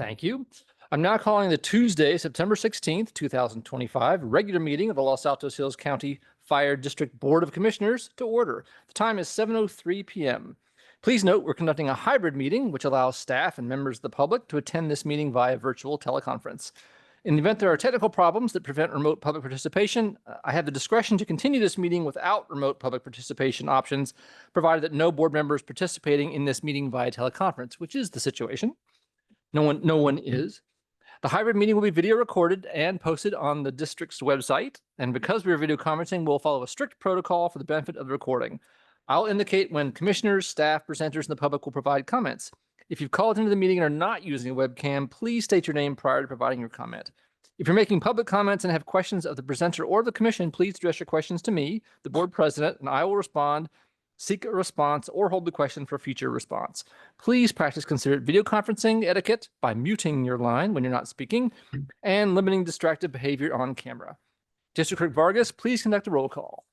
Thank you. I'm now calling the Tuesday, September 16th, 2025, regular meeting of the Los Altos Hills County Fire District Board of Commissioners to order. The time is 7:03 p.m. Please note we're conducting a hybrid meeting, which allows staff and members of the public to attend this meeting via virtual teleconference. In the event there are technical problems that prevent remote public participation, I have the discretion to continue this meeting without remote public participation options, provided that no board member is participating in this meeting via teleconference, which is the situation. No one is. The hybrid meeting will be video recorded and posted on the district's website. And because we are video conferencing, we'll follow a strict protocol for the benefit of the recording. I'll indicate when commissioners, staff, presenters, and the public will provide comments. If you've called into the meeting and are not using a webcam, please state your name prior to providing your comment. If you're making public comments and have questions of the presenter or the commission, please address your questions to me, the board president, and I will respond, seek a response, or hold the question for future response. Please practice considered video conferencing etiquette by muting your line when you're not speaking and limiting distracted behavior on camera. District Clerk Vargas, please conduct a roll call.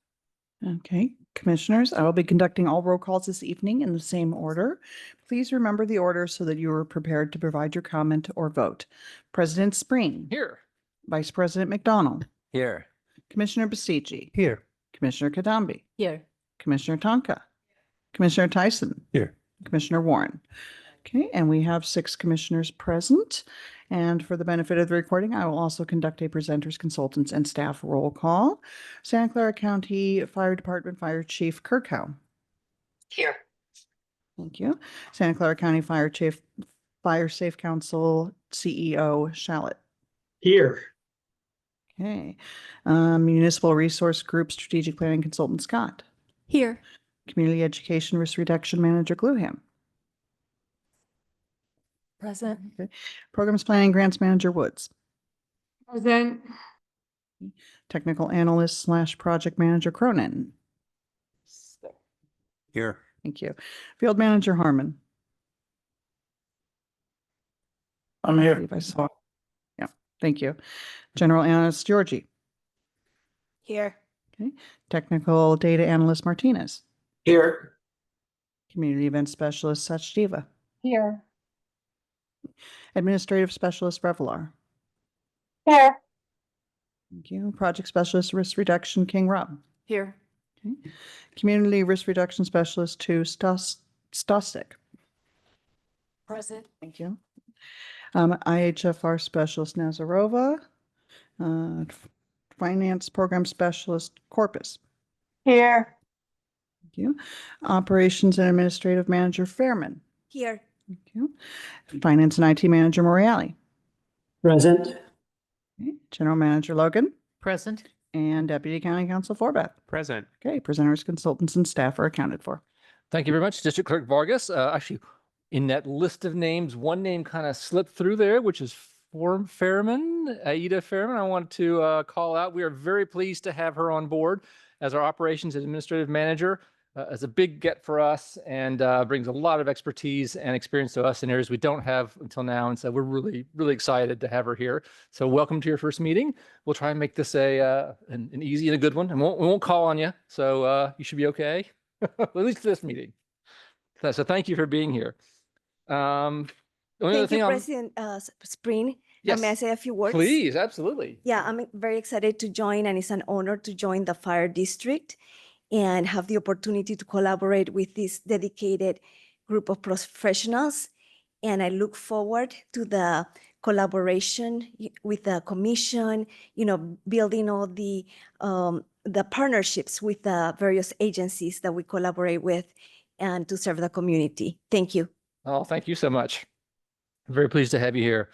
Okay, commissioners, I will be conducting all roll calls this evening in the same order. Please remember the order so that you are prepared to provide your comment or vote. President Spreen. Here. Vice President McDonald. Here. Commissioner Basici. Here. Commissioner Kadambi. Here. Commissioner Tonka. Commissioner Tyson. Here. Commissioner Warren. Okay, and we have 6 commissioners present. And for the benefit of the recording, I will also conduct a presenters, consultants, and staff roll call. Santa Clara County Fire Department Fire Chief Kirkhow. Here. Thank you. Santa Clara County Fire Chief Fire Safe Council CEO Shallett. Here. Okay. Municipal Resource Group Strategic Planning Consultant Scott. Here. Community Education Risk Reduction Manager Gluham. Present. Okay. Programs Planning Grants Manager Woods. Present. Technical Analyst / Project Manager Cronin. Here. Thank you. Field Manager Harmon. I'm here. If I saw. Yeah, thank you. General Analyst Georgie. Here. Okay. Technical Data Analyst Martinez. Here. Community Event Specialist Sachdeva. Here. Administrative Specialist Revelar. Here. Thank you. Project Specialist Risk Reduction King Rob. Here. Okay. Community Risk Reduction Specialist 2 Stostic. Present. Thank you. IHFR Specialist Nazarova. Finance Program Specialist Corpus. Here. Thank you. Operations and Administrative Manager Fairman. Here. Thank you. Finance and IT Manager Morreale. Present. Okay. General Manager Logan. Present. And Deputy County Counsel Forbath. Present. Okay, presenters, consultants, and staff are accounted for. Thank you very much, District Clerk Vargas. Actually, in that list of names, one name kind of slipped through there, which is Fairman, Aida Fairman. I want to call out. We are very pleased to have her on board as our Operations and Administrative Manager. As a big get for us and brings a lot of expertise and experience to us in areas we don't have until now. And so we're really, really excited to have her here. So welcome to your first meeting. We'll try and make this an easy and a good one. And we won't call on you. So you should be okay, at least for this meeting. So thank you for being here. Thank you, President Spreen. Yes. May I say a few words? Please, absolutely. Yeah, I'm very excited to join, and it's an honor to join the fire district and have the opportunity to collaborate with this dedicated group of professionals. And I look forward to the collaboration with the commission, building all the partnerships with the various agencies that we collaborate with and to serve the community. Thank you. Oh, thank you so much. I'm very pleased to have you here.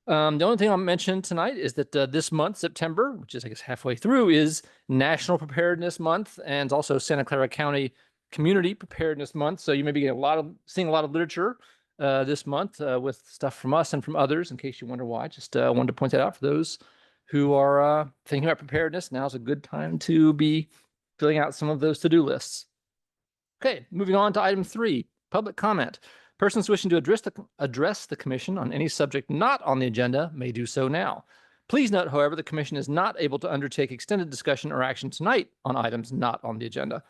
The only thing I'll mention tonight is that this month, September, which is, I guess, halfway through, is National Preparedness Month and also Santa Clara County Community Preparedness Month. So you may be getting seeing a lot of literature this month with stuff from us and from others, in case you wonder why. Just wanted to point that out for those who are thinking about preparedness. Now's a good time to be filling out some of those to-do lists. Okay, moving on to item 3, public comment. Persons wishing to address the commission on any subject not on the agenda may do so now. Please note, however, the commission is not able to undertake extended discussion or action tonight on items not on the agenda.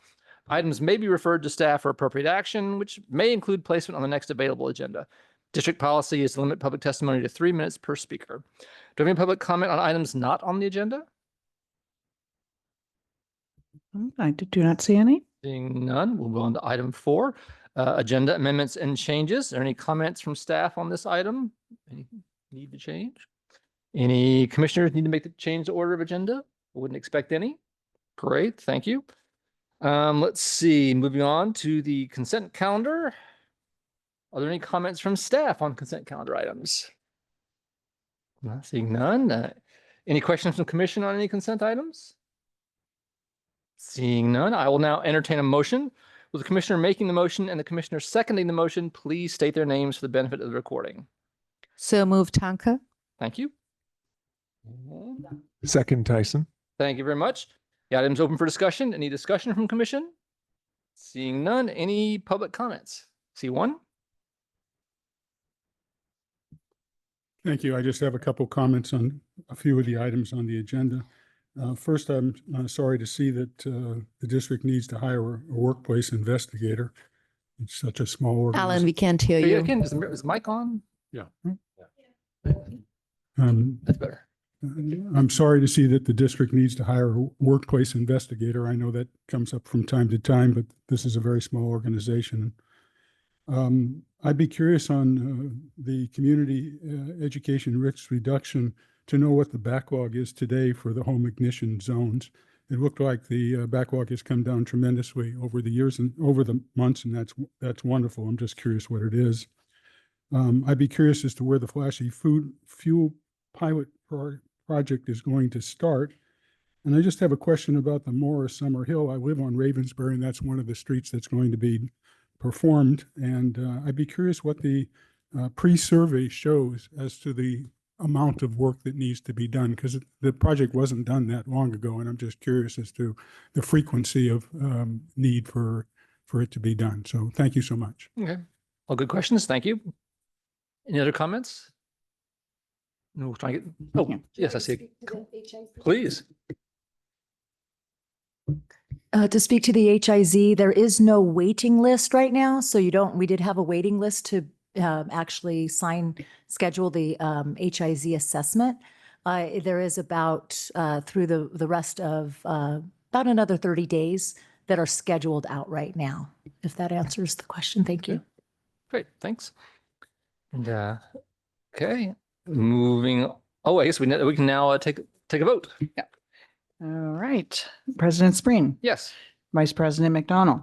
Items may be referred to staff for appropriate action, which may include placement on the next available agenda. District policy is to limit public testimony to 3 minutes per speaker. Do we have any public comment on items not on the agenda? I do not see any. Seeing none, we'll go on to item 4, agenda amendments and changes. Are there any comments from staff on this item? Any need to change? Any commissioners need to make the change to order of agenda? Wouldn't expect any. Great, thank you. Let's see, moving on to the consent calendar. Are there any comments from staff on consent calendar items? Not seeing none. Any questions from commission on any consent items? Seeing none, I will now entertain a motion. Will the commissioner making the motion and the commissioner seconding the motion please state their names for the benefit of the recording? So move Tonka. Thank you. Second, Tyson. Thank you very much. The item's open for discussion. Any discussion from commission? Seeing none, any public comments? See one? Thank you. I just have a couple comments on a few of the items on the agenda. First, I'm sorry to see that the district needs to hire a workplace investigator. It's such a small Alan, organization. we can't hear Yeah, you. again, is the mic on? Um, That's better. I'm sorry to see that the district needs to hire a workplace investigator. I know that comes up from time to time, but this is a very small organization. I'd be curious on the community education risk reduction to know what the backlog is today for the home ignition zones. It looked like the backlog has come down tremendously over the years and over the months, and that's wonderful. I'm just curious what it is. I'd be curious as to where the flashy fuel pilot project is going to start. And I just have a question about the Morris Summer Hill. I live on Ravensbury, and that's one of the streets that's going to be performed. And I'd be curious what the pre-survey shows as to the amount of work that needs to be done, because the project wasn't done that long ago. And I'm just curious as to the frequency of need for it to be done. So thank you so much. Okay. All good questions. Thank you. Any other comments? No, we'll try and get, oh, yes, I see. Please. To speak to the HIZ, there is no waiting list right now. So we did have a waiting list to actually schedule the HIZ assessment. There is about through the rest of about another 30 days that are scheduled out right now. If that answers the question, thank you. Great, thanks. And okay, moving. Oh, I guess we can now take a vote. Yeah. All right. President Spreen, Yes. Vice President McDonald.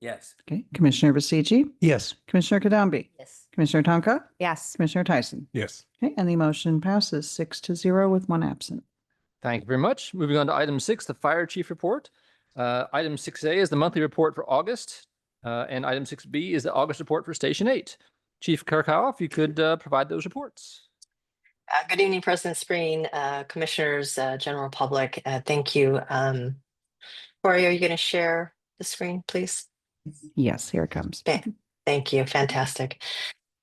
Yes. Okay. Commissioner Basigi, Yes. Commissioner Kadambi, Yes. Commissioner Tonka, Yes. Commissioner Tyson. Yes. Okay. And the motion passes 6-0 with 1 absent. Thank you very much. Moving on to item 6, the fire chief report. Item 6A is the monthly report for August, and item 6B is the August report for Station 8. Chief Kirkhoff, if you could provide those reports. Good evening, President Spreen, commissioners, general public. Thank you. Corey, are you going to share the screen, please? Yes, here it comes. Thank you. Fantastic.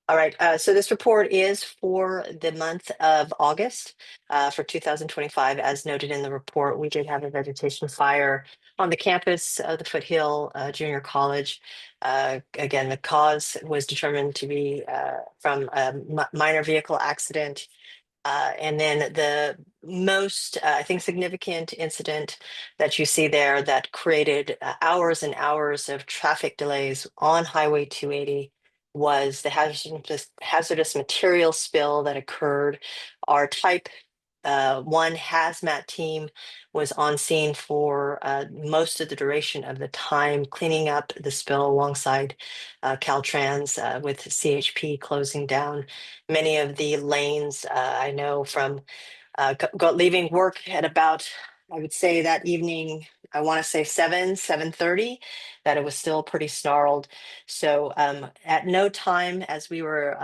All right. So this report is for the month of August for 2025. As noted in the report, we did have a vegetation fire on the campus of the Foothill Junior College. Again, the cause was determined to be from a minor vehicle accident. And then the most, I think, significant incident that you see there that created hours and hours of traffic delays on Highway 280 was the hazardous material spill that occurred. Our type 1 hazmat team was on scene for most of the duration of the time, cleaning up the spill alongside Caltrans with CHP closing down many of the lanes. I know from leaving work at about, I would say that evening, I want to say 7:30, that it was still pretty snarled. So at no time, as we were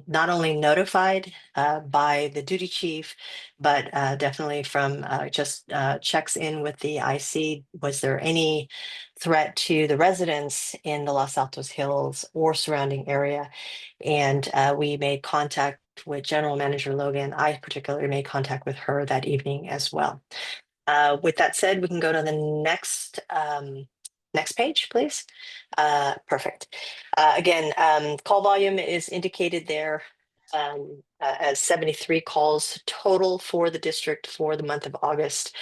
not only notified by the duty chief, but definitely from just checks in with the IC, was there any threat to the residents in the Los Altos Hills or surrounding area? And we made contact with General Manager Logan. I particularly made contact with her that evening as well. With that said, we can go to the Next page, please. Perfect. Again, call volume is indicated there as 73 calls total for the district for the month of August.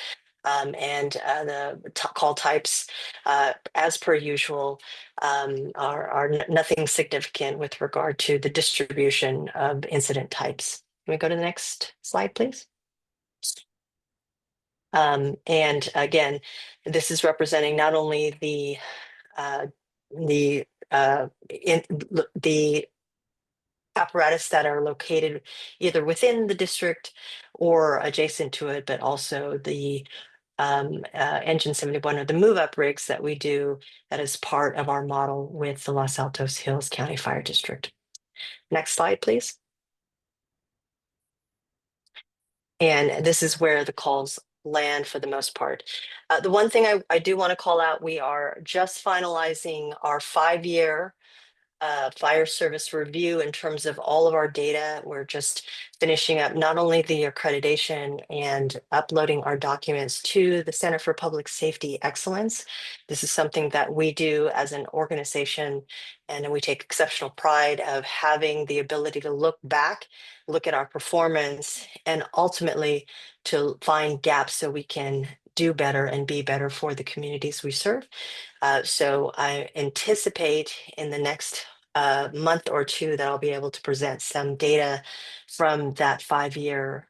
And the call types, as per usual, are nothing significant with regard to the distribution of incident types. Can we go to the next slide, please? And again, this is representing not only the apparatus that are located either within the district or adjacent to it, but also the Engine 71 or the move up rigs that we do that is part of our model with the Los Altos Hills County Fire District. Next slide, please. And this is where the calls land for the most part. The one thing I do want to call out, we are just finalizing our 5-year fire service review in terms of all of our data. We're just finishing up not only the accreditation and uploading our documents to the Center for Public Safety Excellence. This is something that we do as an organization, and we take exceptional pride of having the ability to look back, look at our performance, and ultimately to find gaps so we can do better and be better for the communities we serve. So I anticipate in the next month or two that I'll be able to present some data from that 5-year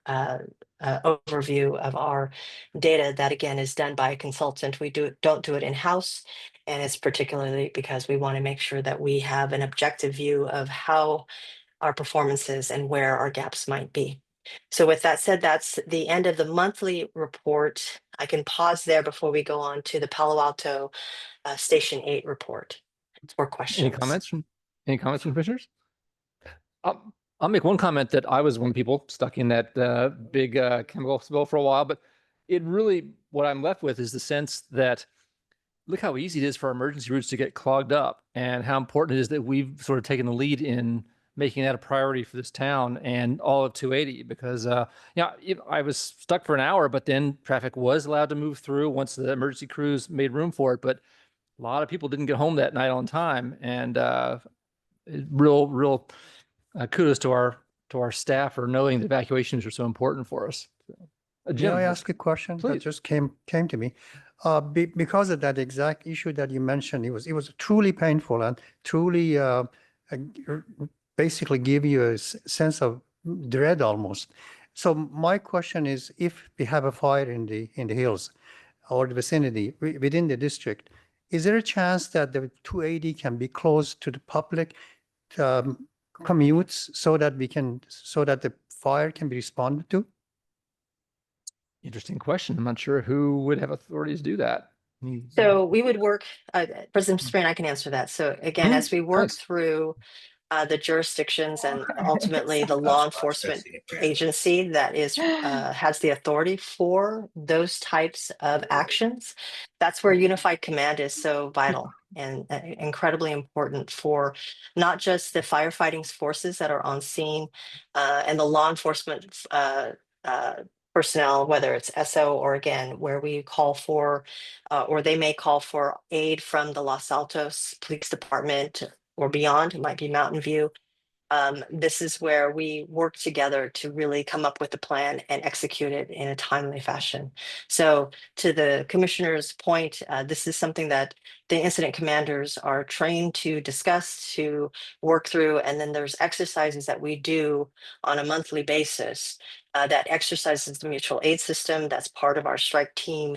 overview of our data that again is done by a consultant. We don't do it in-house, and it's particularly because we want to make sure that we have an objective view of how our performance is and where our gaps might be. So with that said, that's the end of the monthly report. I can pause there before we go on to the Palo Alto Station 8 report for questions. Any comments from commissioners? I'll make one comment that I was one of the people stuck in that big chemical spill for a while, but it really, what I'm left with is the sense that look how easy it is for our emergency routes to get clogged up, and how important it is that we've sort of taken the lead in making that a priority for this town and all of 280, because I was stuck for an hour, but then traffic was allowed to move through once the emergency crews made room for it. But a lot of people didn't get home that night on time, and real kudos to our staff for knowing that evacuations are so important for us. May I ask a question that Please. just came to me? Because of that exact issue that you mentioned, it was truly painful and truly basically give you a sense of dread almost. So my question is, if we have a fire in the hills or the vicinity within the district, is there a chance that the 280 can be closed to the public commutes so that the fire can be responded to? Interesting question. I'm not sure who would have authority to do that. So we would work, President Spring, I can answer that. So again, as we work Nice. through the jurisdictions and ultimately the law enforcement agency that is has the authority for those types of actions, that's where unified command is so vital and incredibly important for not just the firefighting forces that are on scene and the law enforcement personnel, whether it's SO or again, where we call for, or they may call for aid from the Los Altos Police Department or beyond, it might be Mountain View. This is where we work together to really come up with a plan and execute it in a timely fashion. So to the commissioner's point, this is something that the incident commanders are trained to discuss, to work through, and then there's exercises that we do on a monthly basis that exercises the mutual aid system. That's part of our strike team.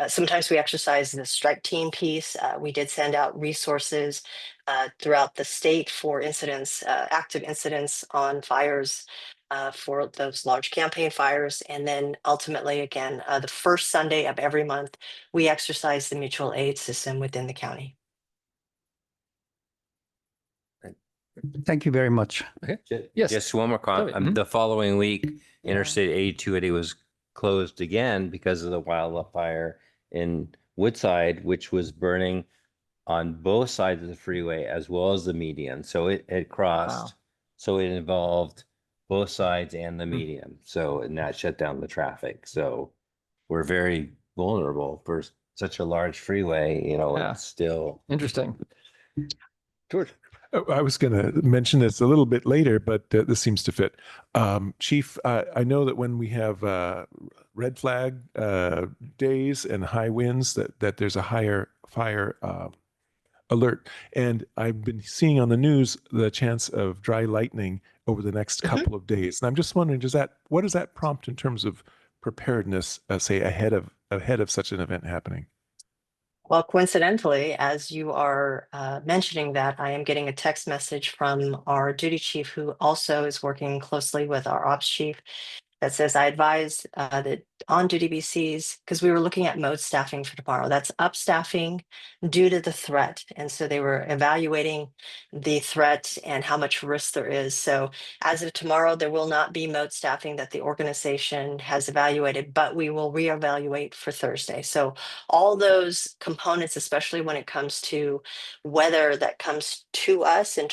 Sometimes we exercise the strike team piece. We did send out resources throughout the state for incidents, active incidents on fires for those large campaign fires. And then ultimately, again, the first Sunday of every month, we exercise the mutual aid system within the county. Thank you very much. Okay. Yes. Just one more comment. Mhm. The following week, Interstate 8280 was closed again because of the wildfire in Woodside, which was burning on both sides of the freeway as well as the median. So it crossed. Wow. So it involved both sides and the median. So, and that shut down the traffic. So we're very vulnerable for such a large freeway, Yeah. it's still. Interesting. George. I was going to mention this a little bit later, but this seems to fit. Chief, I know that when we have red flag days and high winds, that there's a higher fire alert. And I've been seeing on the news the chance of dry lightning over the next couple of days. And I'm just wondering, what does that prompt in terms of preparedness, say ahead of such an event happening? Well, coincidentally, as you are mentioning that, I am getting a text message from our duty chief, who also is working closely with our ops chief, that says, I advise that on-duty BCs, because we were looking at mode staffing for tomorrow, that's up staffing due to the threat. And so they were evaluating the threat and how much risk there is. So as of tomorrow, there will not be mode staffing that the organization has evaluated, but we will reevaluate for Thursday. So all those components, especially when it comes to weather that comes to us and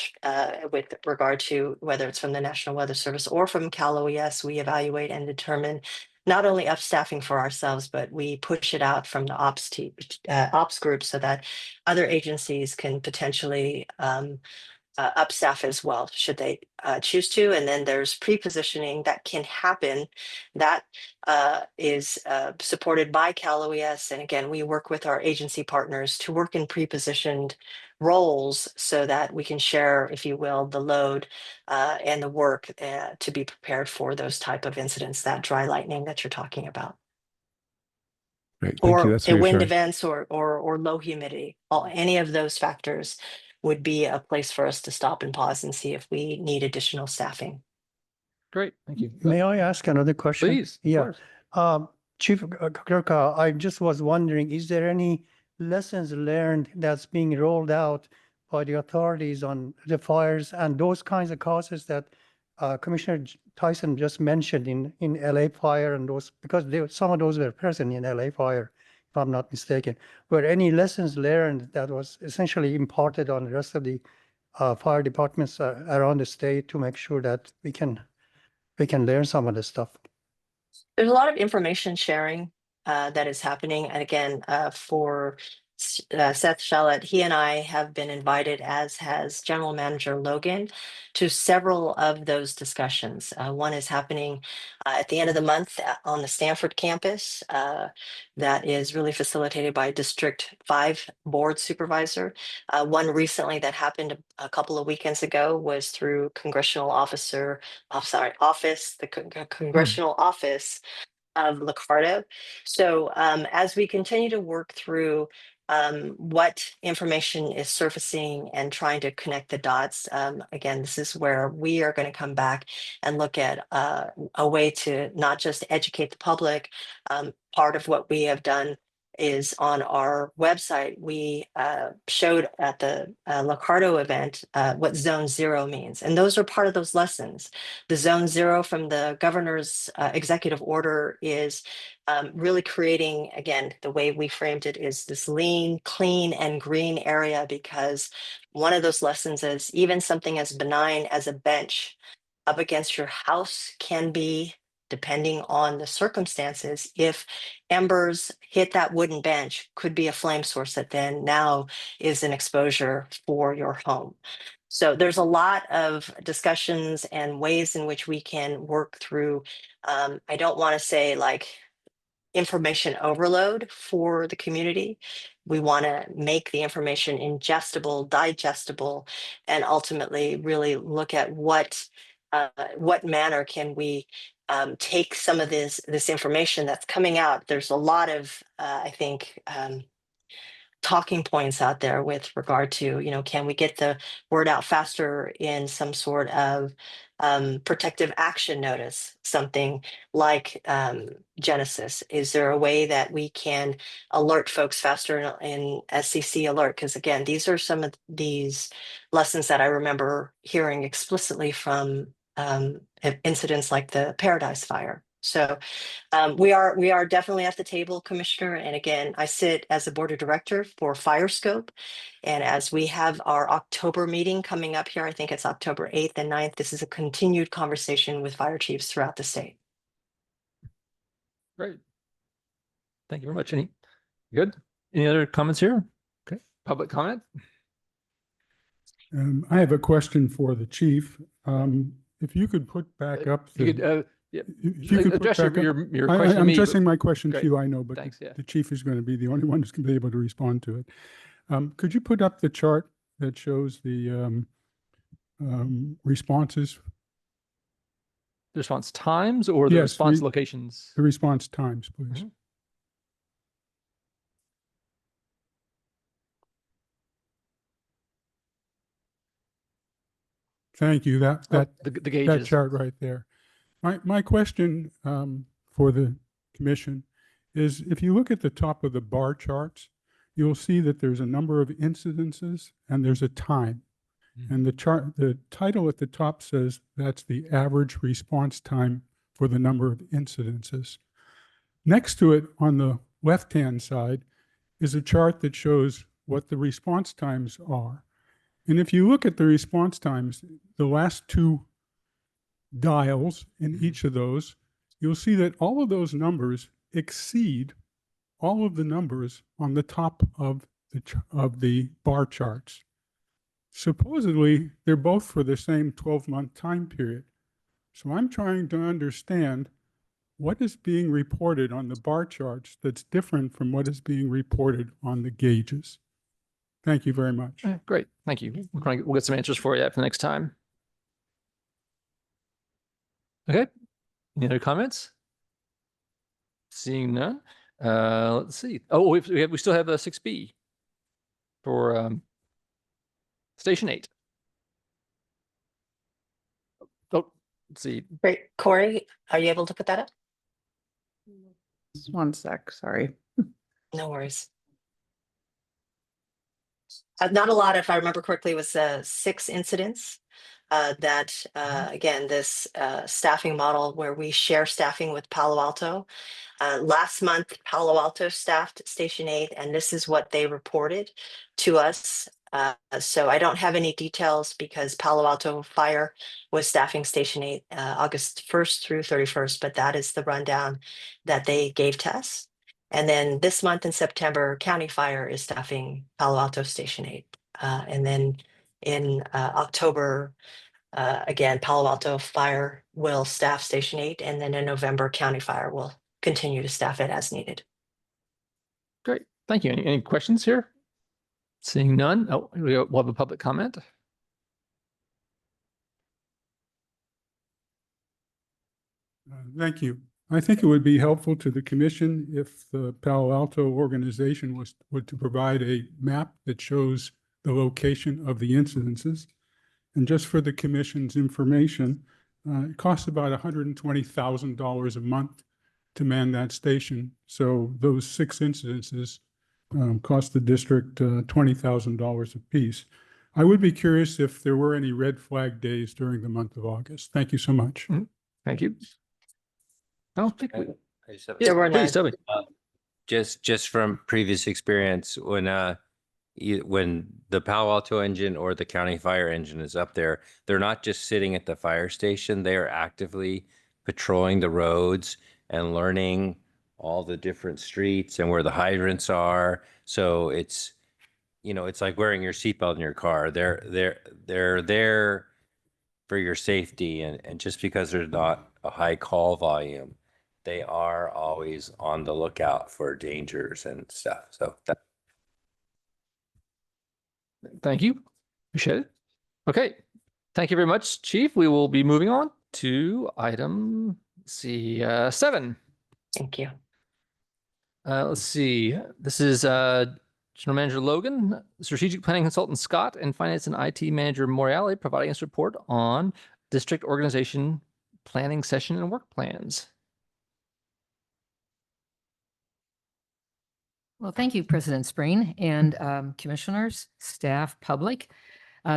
with regard to whether it's from the National Weather Service or from Cal OES, we evaluate and determine not only up staffing for ourselves, but we push it out from the ops team, ops group, so that other agencies can potentially up staff as well, should they choose to. And then there's pre-positioning that can happen that is supported by Cal OES. And again, we work with our agency partners to work in pre-positioned roles so that we can share, if you will, the load and the work to be prepared for those type of incidents, that dry lightning that you're talking about. Great, thank you. Or That's wind reassuring. events or low humidity. Any of those factors would be a place for us to stop and pause and see if we need additional staffing. Great. Thank you. May I ask another question? Please. of Yeah. course. Chief Kirka, I just was wondering, is there any lessons learned that's being rolled out by the authorities on the fires and those kinds of causes that Commissioner Tyson just mentioned in LA fire and those, because some of those were present in LA fire, if I'm not mistaken. Were any lessons learned that was essentially imparted on the rest of the fire departments around the state to make sure that we can learn some of this stuff? There's a lot of information sharing that is happening. And again, for Seth Shallett, he and I have been invited, as has General Manager Logan, to several of those discussions. One is happening at the end of the month on the Stanford campus that is really facilitated by District 5 board supervisor. One recently that happened a couple of weekends ago was through Congressional Office, the Congressional Office of LAHCFD. So as we continue to work through what information is surfacing and trying to connect the dots, again, this is where we are going to come back and look at a way to not just educate the public. Part of what we have done is on our website, we showed at the LAHCFD event what Zone 0 means. And those are part of those lessons. The Zone 0 from the governor's executive order is really creating, again, the way we framed it is this lean, clean, and green area, because one of those lessons is even something as benign as a bench up against your house can be, depending on the circumstances, if embers hit that wooden bench, could be a flame source that then now is an exposure for your home. So there's a lot of discussions and ways in which we can work through, I don't want to say like information overload for the community. We want to make the information ingestible, digestible, and ultimately really look at what manner can we take some of this information that's coming out. There's a lot of, I think, talking points out there with regard to, can we get the word out faster in some sort of protective action notice, something like Genesis? Is there a way that we can alert folks faster in SCC alert? Because again, these are some of these lessons that I remember hearing explicitly from incidents like the Paradise Fire. So we are definitely at the table, Commissioner. And again, I sit as the board of director for FireScope. And as we have our October meeting coming up here, I think it's October 8th and 9th, this is a continued conversation with fire chiefs throughout the state. Great. Thank you very much. Any good? Any other comments here? Okay, public comment? I have a question for the chief. If you could put back up If you could, the, yeah, if you could put address back up. your question to I'm me, but- addressing my question to Great. you, I know, but Thanks, yeah. the chief is going to be the only one who's going to be able to respond to it. Could you put up the chart that shows the responses? The response times or the Yes, response locations? The response times, please. Mhm. Thank you. That Oh, the that gauges. chart right there. My question for the commission is, if you look at the top of the bar charts, you'll see that there's a number of incidences and there's a time. And the title at the top says that's the average response time for the number of incidences. Next to it on the left-hand side is a chart that shows what the response times are. And if you look at the response times, the last two dials in each of those, you'll see that all of those numbers exceed all of the numbers on the top of the bar charts. Supposedly, they're both for the same 12-month time period. So I'm trying to understand what is being reported on the bar charts that's different from what is being reported on the gauges. Thank you very much. Great, thank you. We'll get some answers for you for next time. Okay, any other comments? Seeing none. Let's see. Oh, we still have a 6B for Station 8. Oh, let's see. Great. Corey, are you able to put that up? Just one sec, sorry. No worries. Not a lot, if I remember correctly, it was 6 incidents that, again, this staffing model where we share staffing with Palo Alto. Last month, Palo Alto staffed Station 8, and this is what they reported to us. So I don't have any details because Palo Alto Fire was staffing Station 8 August 1st through 31st, but that is the rundown that they gave to us. And then this month in September, County Fire is staffing Palo Alto Station 8. And then in October, again, Palo Alto Fire will staff Station 8. And then in November, County Fire will continue to staff it as needed. Great, thank you. Any questions here? Seeing none. Oh, we'll have a public comment. Thank you. I think it would be helpful to the commission if the Palo Alto organization would to provide a map that shows the location of the incidences. And just for the commission's information, it costs about $120,000 a month to man that station. So those 6 incidences cost the district $20,000 apiece. I would be curious if there were any red flag days during the month of August. Thank you so much. Thank you. I don't think we... I just have There were Please tell me. just from previous experience, when the Palo Alto engine or the county fire engine is up there, they're not just sitting at the fire station, they are actively patrolling the roads and learning all the different streets and where the hydrants are. So it's, it's like wearing your seatbelt in your car. They're there for your safety, and just because there's not a high call volume, they are always on the lookout for dangers and stuff. So Thank you. Appreciate it. Okay. Thank you very much, Chief. We will be moving on to item, 7. Thank you. Let's see. This is General Manager Logan, Strategic Planning Consultant Scott, and Finance and IT Manager Morale providing us a report on district organization planning session and work plans. Well, thank you, President Spreen and commissioners, staff, public.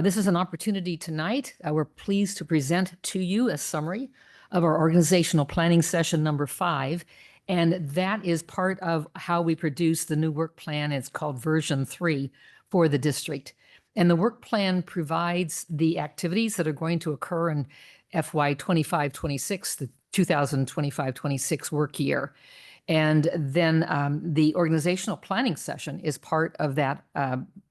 This is an opportunity tonight. We're pleased to present to you a summary of our organizational planning session number 5. And that is part of how we produce the new work plan. It's called version 3 for the district. And the work plan provides the activities that are going to occur in FY 25-26, the 2025-26 work year. And then the organizational planning session is part of that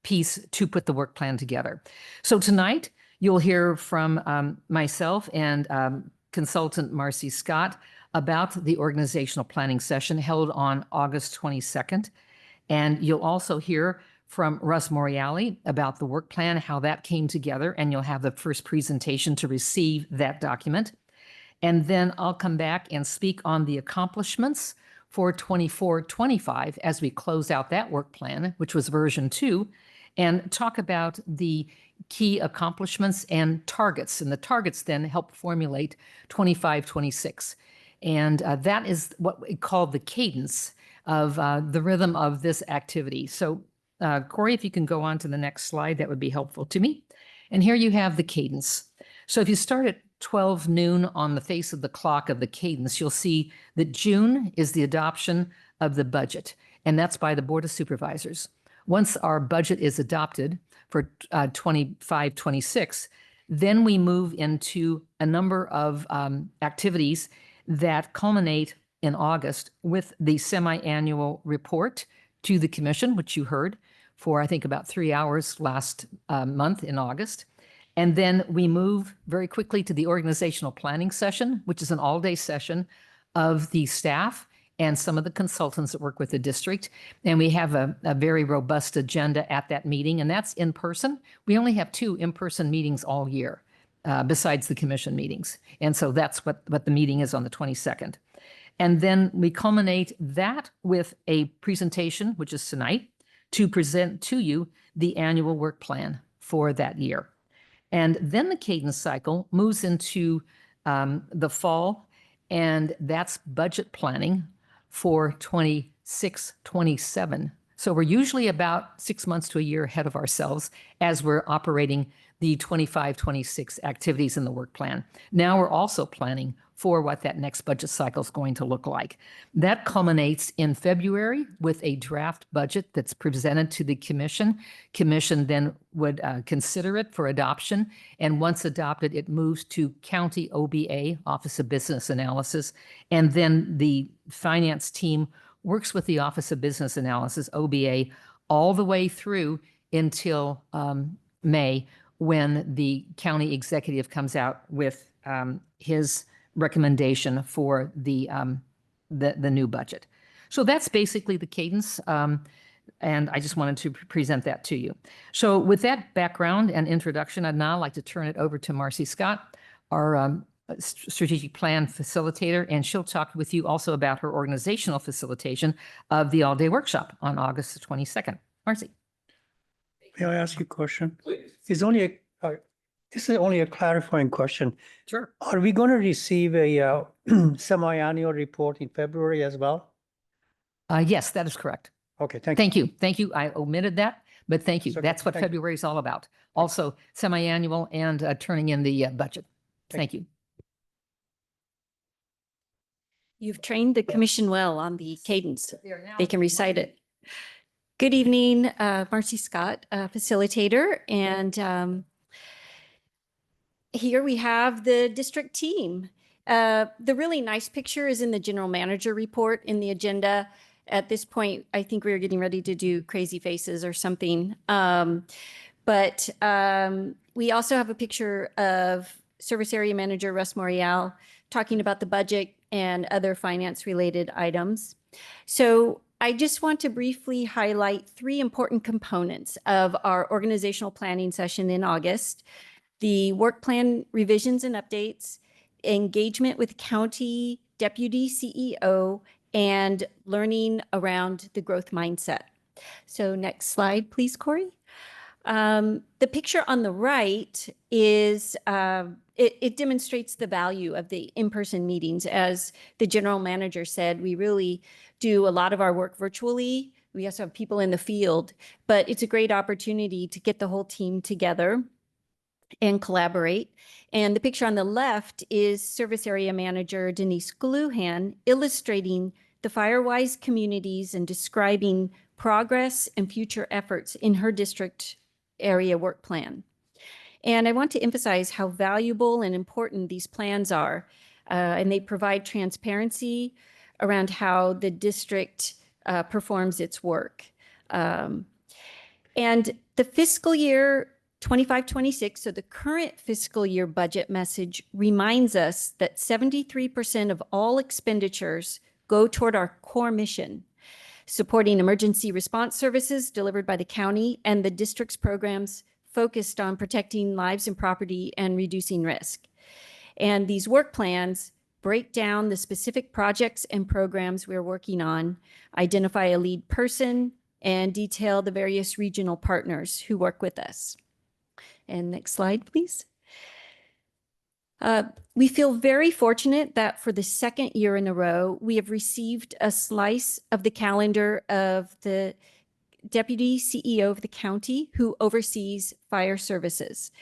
piece to put the work plan together. So tonight, you'll hear from myself and consultant Marcy Scott about the organizational planning session held on August 22nd. And you'll also hear from Russ Moriali about the work plan, how that came together, and you'll have the first presentation to receive that document. And then I'll come back and speak on the accomplishments for 24-25 as we close out that work plan, which was version 2, and talk about the key accomplishments and targets. And the targets then help formulate 25-26. And that is what we call the cadence of the rhythm of this activity. So Corey, if you can go on to the next slide, that would be helpful to me. And here you have the cadence. So if you start at 12 noon on the face of the clock of the cadence, you'll see that June is the adoption of the budget, and that's by the Board of Supervisors. Once our budget is adopted for 25-26, then we move into a number of activities that culminate in August with the semi-annual report to the commission, which you heard for, I think, about 3 hours last month in August. And then we move very quickly to the organizational planning session, which is an all-day session of the staff and some of the consultants that work with the district. And we have a very robust agenda at that meeting, and that's in person. We only have 2 in-person meetings all year, besides the commission meetings. And so that's what the meeting is on the 22nd. And then we culminate that with a presentation, which is tonight, to present to you the annual work plan for that year. And then the cadence cycle moves into the fall, and that's budget planning for 26-27. So we're usually about 6 months to a year ahead of ourselves as we're operating the 25-26 activities in the work plan. Now we're also planning for what that next budget cycle is going to look like. That culminates in February with a draft budget that's presented to the commission. Commission then would consider it for adoption. And once adopted, it moves to County OBA, Office of Business Analysis. And then the finance team works with the Office of Business Analysis, OBA, all the way through until May, when the county executive comes out with his recommendation for the new budget. So that's basically the cadence, and I just wanted to present that to you. So with that background and introduction, I'd now like to turn it over to Marcy Scott, our strategic plan facilitator, and she'll talk with you also about her organizational facilitation of the all-day workshop on August the 22nd. Marcy. May I ask you a question? Please. This is only a clarifying question. Sure. Are we going to receive a semi-annual report in February as well? Yes, that is correct. Okay, thank you. Thank you. Thank you. I omitted that, but thank you. It's okay. That's what Thank you. February is all about. Also, semi-annual and turning in the budget. Thank you. You've trained the commission well on the cadence. They can recite it. Good evening, Marcy Scott, facilitator. And here we have the district team. The really nice picture is in the general manager report in the agenda. At this point, I think we were getting ready to do crazy faces or something. But we also have a picture of Service Area Manager Russ Morial talking about the budget and other finance related items. So I just want to briefly highlight 3 important components of our organizational planning session in August: the work plan revisions and updates, engagement with county deputy CEO, and learning around the growth mindset. So next slide, please, Corey. The picture on the right is, it demonstrates the value of the in-person meetings. As the general manager said, we really do a lot of our work virtually. We also have people in the field, but it's a great opportunity to get the whole team together and collaborate. And the picture on the left is Service Area Manager Denise Gluhan illustrating the FireWise communities and describing progress and future efforts in her district area work plan. And I want to emphasize how valuable and important these plans are. And they provide transparency around how the district performs its work. And the fiscal year 25-26, so the current fiscal year budget message reminds us that 73% of all expenditures go toward our core mission, supporting emergency response services delivered by the county and the district's programs focused on protecting lives and property and reducing risk. And these work plans break down the specific projects and programs we're working on, identify a lead person, and detail the various regional partners who work with us. And next slide, please. We feel very fortunate that for the second year in a row, we have received a slice of the calendar of the Deputy CEO of the county who oversees fire services.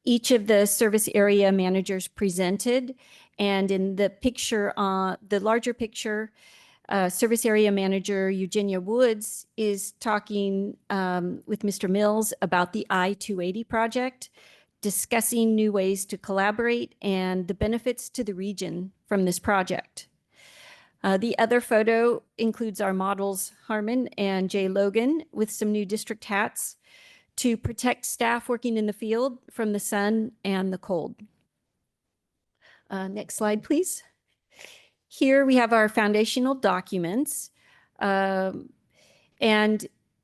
Each of the service area managers presented, and in the picture, the larger picture, Service Area Manager Eugenia Woods is talking with Mr. Mills about the I-280 project, discussing new ways to collaborate and the benefits to the region from this project. The other photo includes our models, Harmon and Jay Logan, with some new district hats to protect staff working in the field from the sun and the cold. Next slide, please. Here we have our foundational documents, and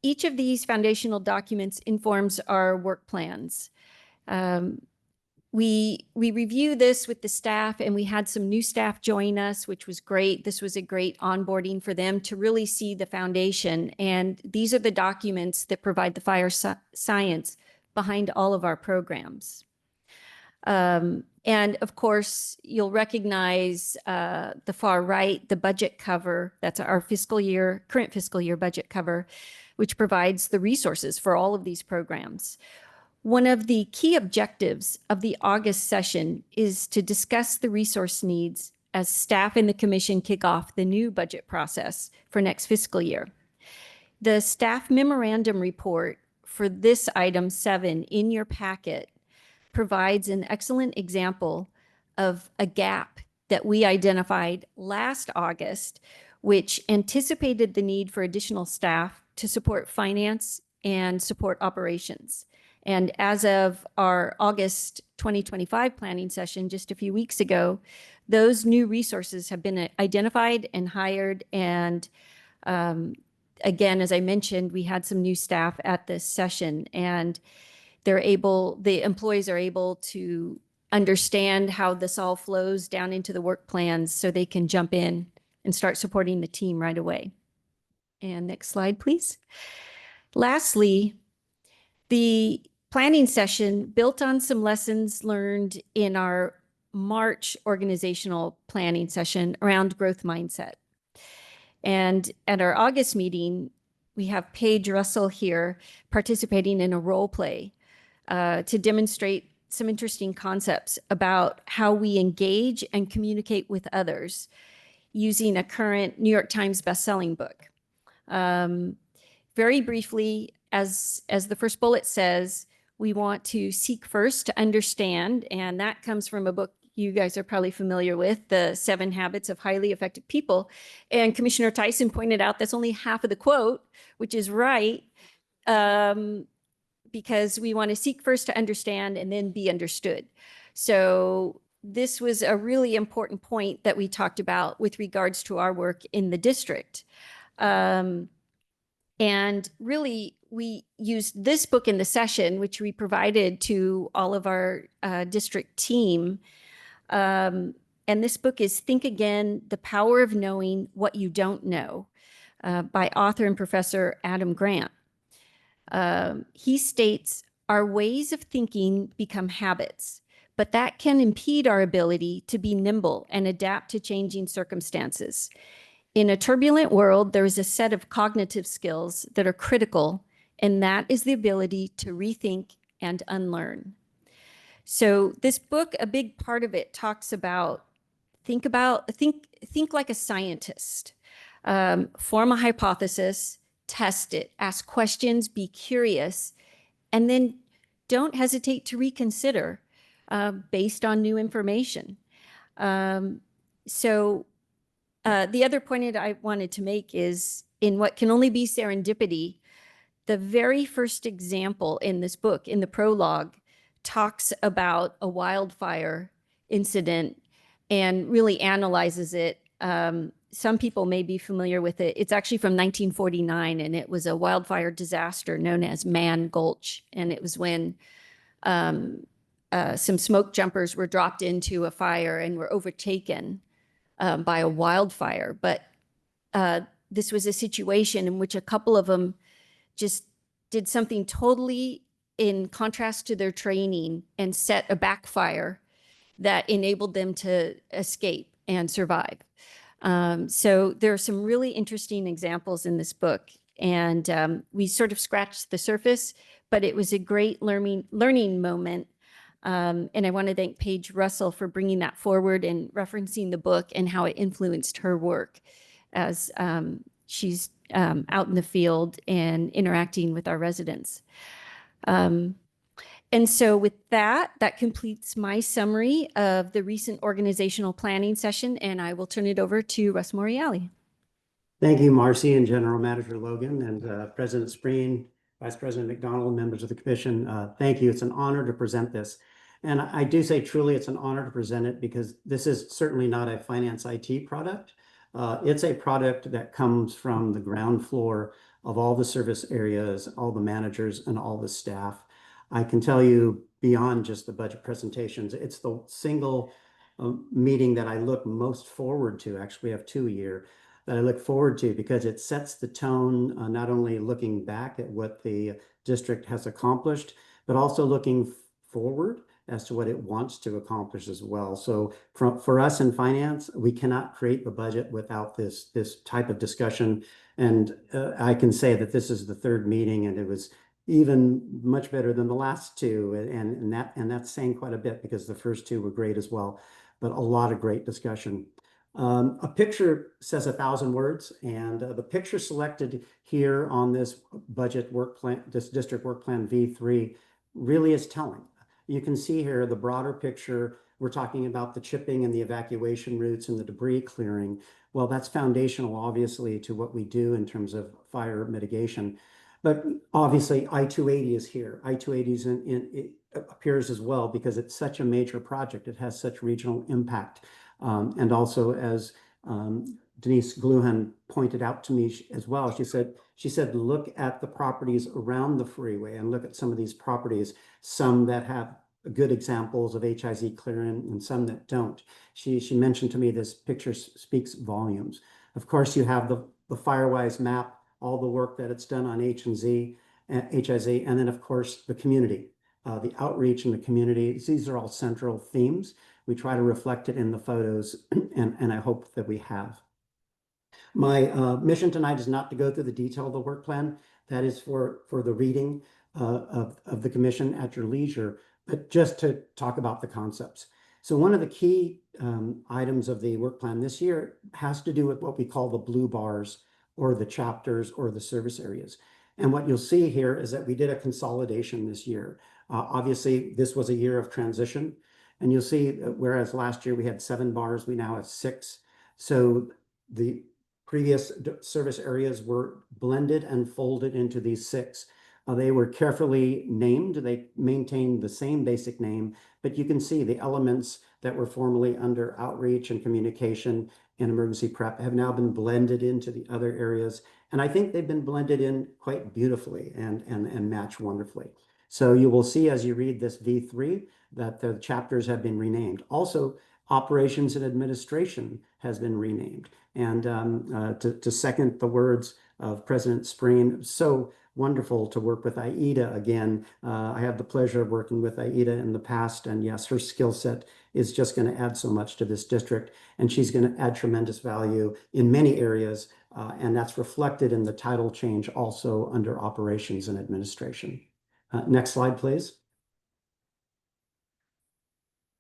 each of these foundational documents informs our work plans. We review this with the staff, and we had some new staff join us, which was great. This was a great onboarding for them to really see the foundation. And these are the documents that provide the fire science behind all of our programs. And of course, you'll recognize the far right, the budget cover. That's our current fiscal year budget cover, which provides the resources for all of these programs. One of the key objectives of the August session is to discuss the resource needs as staff and the commission kick off the new budget process for next fiscal year. The staff memorandum report for this item 7 in your packet provides an excellent example of a gap that we identified last August, which anticipated the need for additional staff to support finance and support operations. And as of our August 2025 planning session just a few weeks ago, those new resources have been identified and hired. And again, as I mentioned, we had some new staff at this session, and the employees are able to understand how this all flows down into the work plans so they can jump in and start supporting the team right away. And next slide, please. Lastly, the planning session built on some lessons learned in our March organizational planning session around growth mindset. And at our August meeting, we have Paige Russell here participating in a role play to demonstrate some interesting concepts about how we engage and communicate with others using a current New York Times bestselling book. Very briefly, as the first bullet says, we want to seek first to understand, and that comes from a book you guys are probably familiar with, The 7 Habits of Highly Effective People. And Commissioner Tyson pointed out that's only half of the quote, which is right, because we want to seek first to understand and then be understood. So this was a really important point that we talked about with regards to our work in the district. And really, we used this book in the session, which we provided to all of our district team. And this book is Think Again, The Power of Knowing What You Don't Know by author and professor Adam Grant. He states, our ways of thinking become habits, but that can impede our ability to be nimble and adapt to changing circumstances. In a turbulent world, there is a set of cognitive skills that are critical, and that is the ability to rethink and unlearn. So this book, a big part of it talks about think like a scientist, form a hypothesis, test it, ask questions, be curious, and then don't hesitate to reconsider based on new information. So The other point that I wanted to make is in what can only be serendipity, the very first example in this book, in the prologue, talks about a wildfire incident and really analyzes it. Some people may be familiar with it. It's actually from 1949, and it was a wildfire disaster known as Man Gulch. And it was when some smoke jumpers were dropped into a fire and were overtaken by a wildfire. But this was a situation in which a couple of them just did something totally in contrast to their training and set a backfire that enabled them to escape and survive. So there are some really interesting examples in this book, and we sort of scratched the surface, but it was a great learning moment. And I want to thank Paige Russell for bringing that forward and referencing the book and how it influenced her work as she's out in the field and interacting with our residents. And so with that, that completes my summary of the recent organizational planning session, and I will turn it over to Russ Moriali. Thank you, Marcy and General Manager Logan and President Spreen, Vice President McDonald, members of the commission. Thank you. It's an honor to present this. And I do say truly it's an honor to present it because this is certainly not a finance IT product. It's a product that comes from the ground floor of all the service areas, all the managers, and all the staff. I can tell you beyond just the budget presentations, it's the single meeting that I look most forward to. Actually, we have 2 a year that I look forward to because it sets the tone, not only looking back at what the district has accomplished, but also looking forward as to what it wants to accomplish as well. So for us in finance, we cannot create the budget without this type of discussion. And I can say that this is the 3rd meeting, and it was even much better than the last 2. And that's saying quite a bit because the first 2 were great as well, but a lot of great discussion. A picture says 1,000 words, and the picture selected here on this budget work plan, this district work plan V3 really is telling. You can see here the broader picture. We're talking about the chipping and the evacuation routes and the debris clearing. Well, that's foundational, obviously, to what we do in terms of fire mitigation. But obviously, I-280 is here. I-280 it appears as well because it's such a major project. It has such regional impact. And also, as Denise Gluhan pointed out to me as well, she said, look at the properties around the freeway and look at some of these properties, some that have good examples of HIZ clearing and some that don't. She mentioned to me this picture speaks volumes. Of course, you have the Firewise map, all the work that it's done on HIZ, and then of course the community, the outreach in the community. These are all central themes. We try to reflect it in the photos, and I hope that we have. My mission tonight is not to go through the detail of the work plan. That is for the reading of the commission at your leisure, but just to talk about the concepts. So one of the key items of the work plan this year has to do with what we call the blue bars, or the chapters, or the service areas. And what you'll see here is that we did a consolidation this year. Obviously, this was a year of transition. And you'll see, whereas last year we had 7 bars, we now have 6. So the previous service areas were blended and folded into these 6. They were carefully named. They maintained the same basic name, but you can see the elements that were formerly under outreach and communication and emergency prep have now been blended into the other areas. And I think they've been blended in quite beautifully and match wonderfully. So you will see as you read this V3 that the chapters have been renamed. Also, operations and administration has been renamed. And to second the words of President Spreen, so wonderful to work with Aida again. I had the pleasure of working with Aida in the past, and yes, her skill set is just going to add so much to this district, and she's going to add tremendous value in many areas, and that's reflected in the title change also under operations and administration. Next slide, please.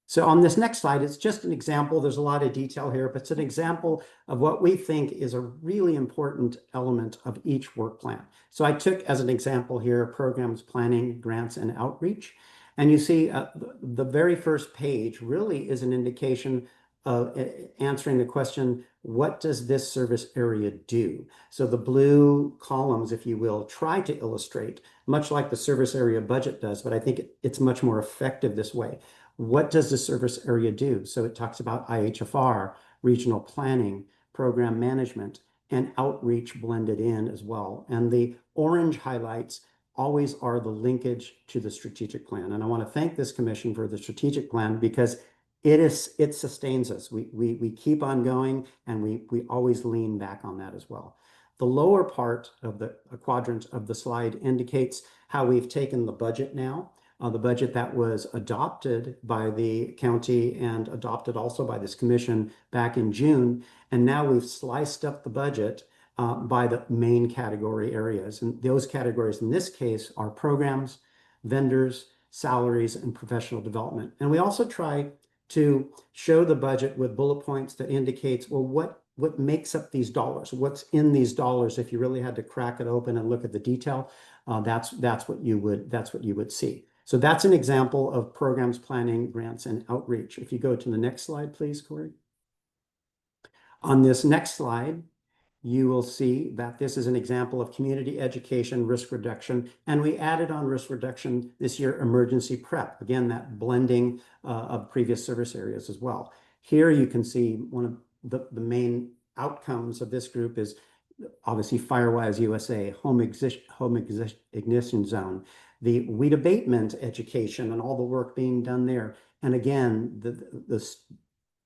So on this next slide, it's just an example. There's a lot of detail here, but it's an example of what we think is a really important element of each work plan. So I took as an example here, programs, planning, grants, and outreach. And you see the very first page really is an indication answering the question, what does this service area do? So the blue columns, if you will, try to illustrate, much like the service area budget does, but I think it's much more effective this way. What does the service area do? So it talks about IHFR, regional planning, program management, and outreach blended in as well. And the orange highlights always are the linkage to the strategic plan. And I want to thank this commission for the strategic plan because it sustains us. We keep on going, and we always lean back on that as well. The lower part of the quadrant of the slide indicates how we've taken the budget now, the budget that was adopted by the county and adopted also by this commission back in June. And now we've sliced up the budget by the main category areas. And those categories in this case are programs, vendors, salaries, and professional development. And we also try to show the budget with bullet points that indicates, well, what makes up these dollars? What's in these dollars? If you really had to crack it open and look at the detail, that's what you would see. So that's an example of programs, planning, grants, and outreach. If you go to the next slide, please, Corey. On this next slide, you will see that this is an example of community education risk reduction. And we added on risk reduction this year, emergency prep. Again, that blending of previous service areas as well. Here you can see one of the main outcomes of this group is obviously Firewise USA, home ignition zone, the weed abatement education and all the work being done there. And again, the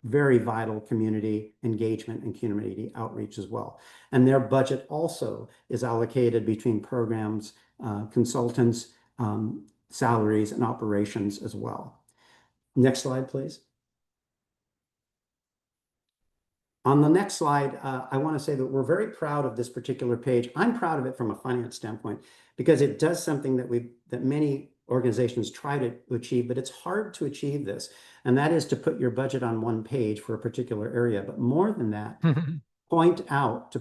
very vital community engagement and community outreach as well. And their budget also is allocated between programs, consultants, salaries, and operations as well. Next slide, please. On the next slide, I want to say that we're very proud of this particular page. I'm proud of it from a finance standpoint because it does something that many organizations try to achieve, but it's hard to achieve this. And that is to put your budget on one page for a particular area. But more than that, point out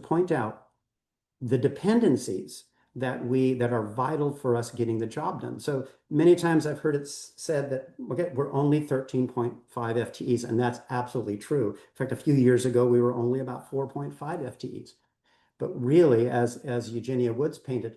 the dependencies that are vital for us getting the job done. So many times I've heard it said that, okay, we're only 13.5 FTEs, and that's absolutely true. In fact, a few years ago, we were only about 4.5 FTEs. But really, as Eugenia Woods pointed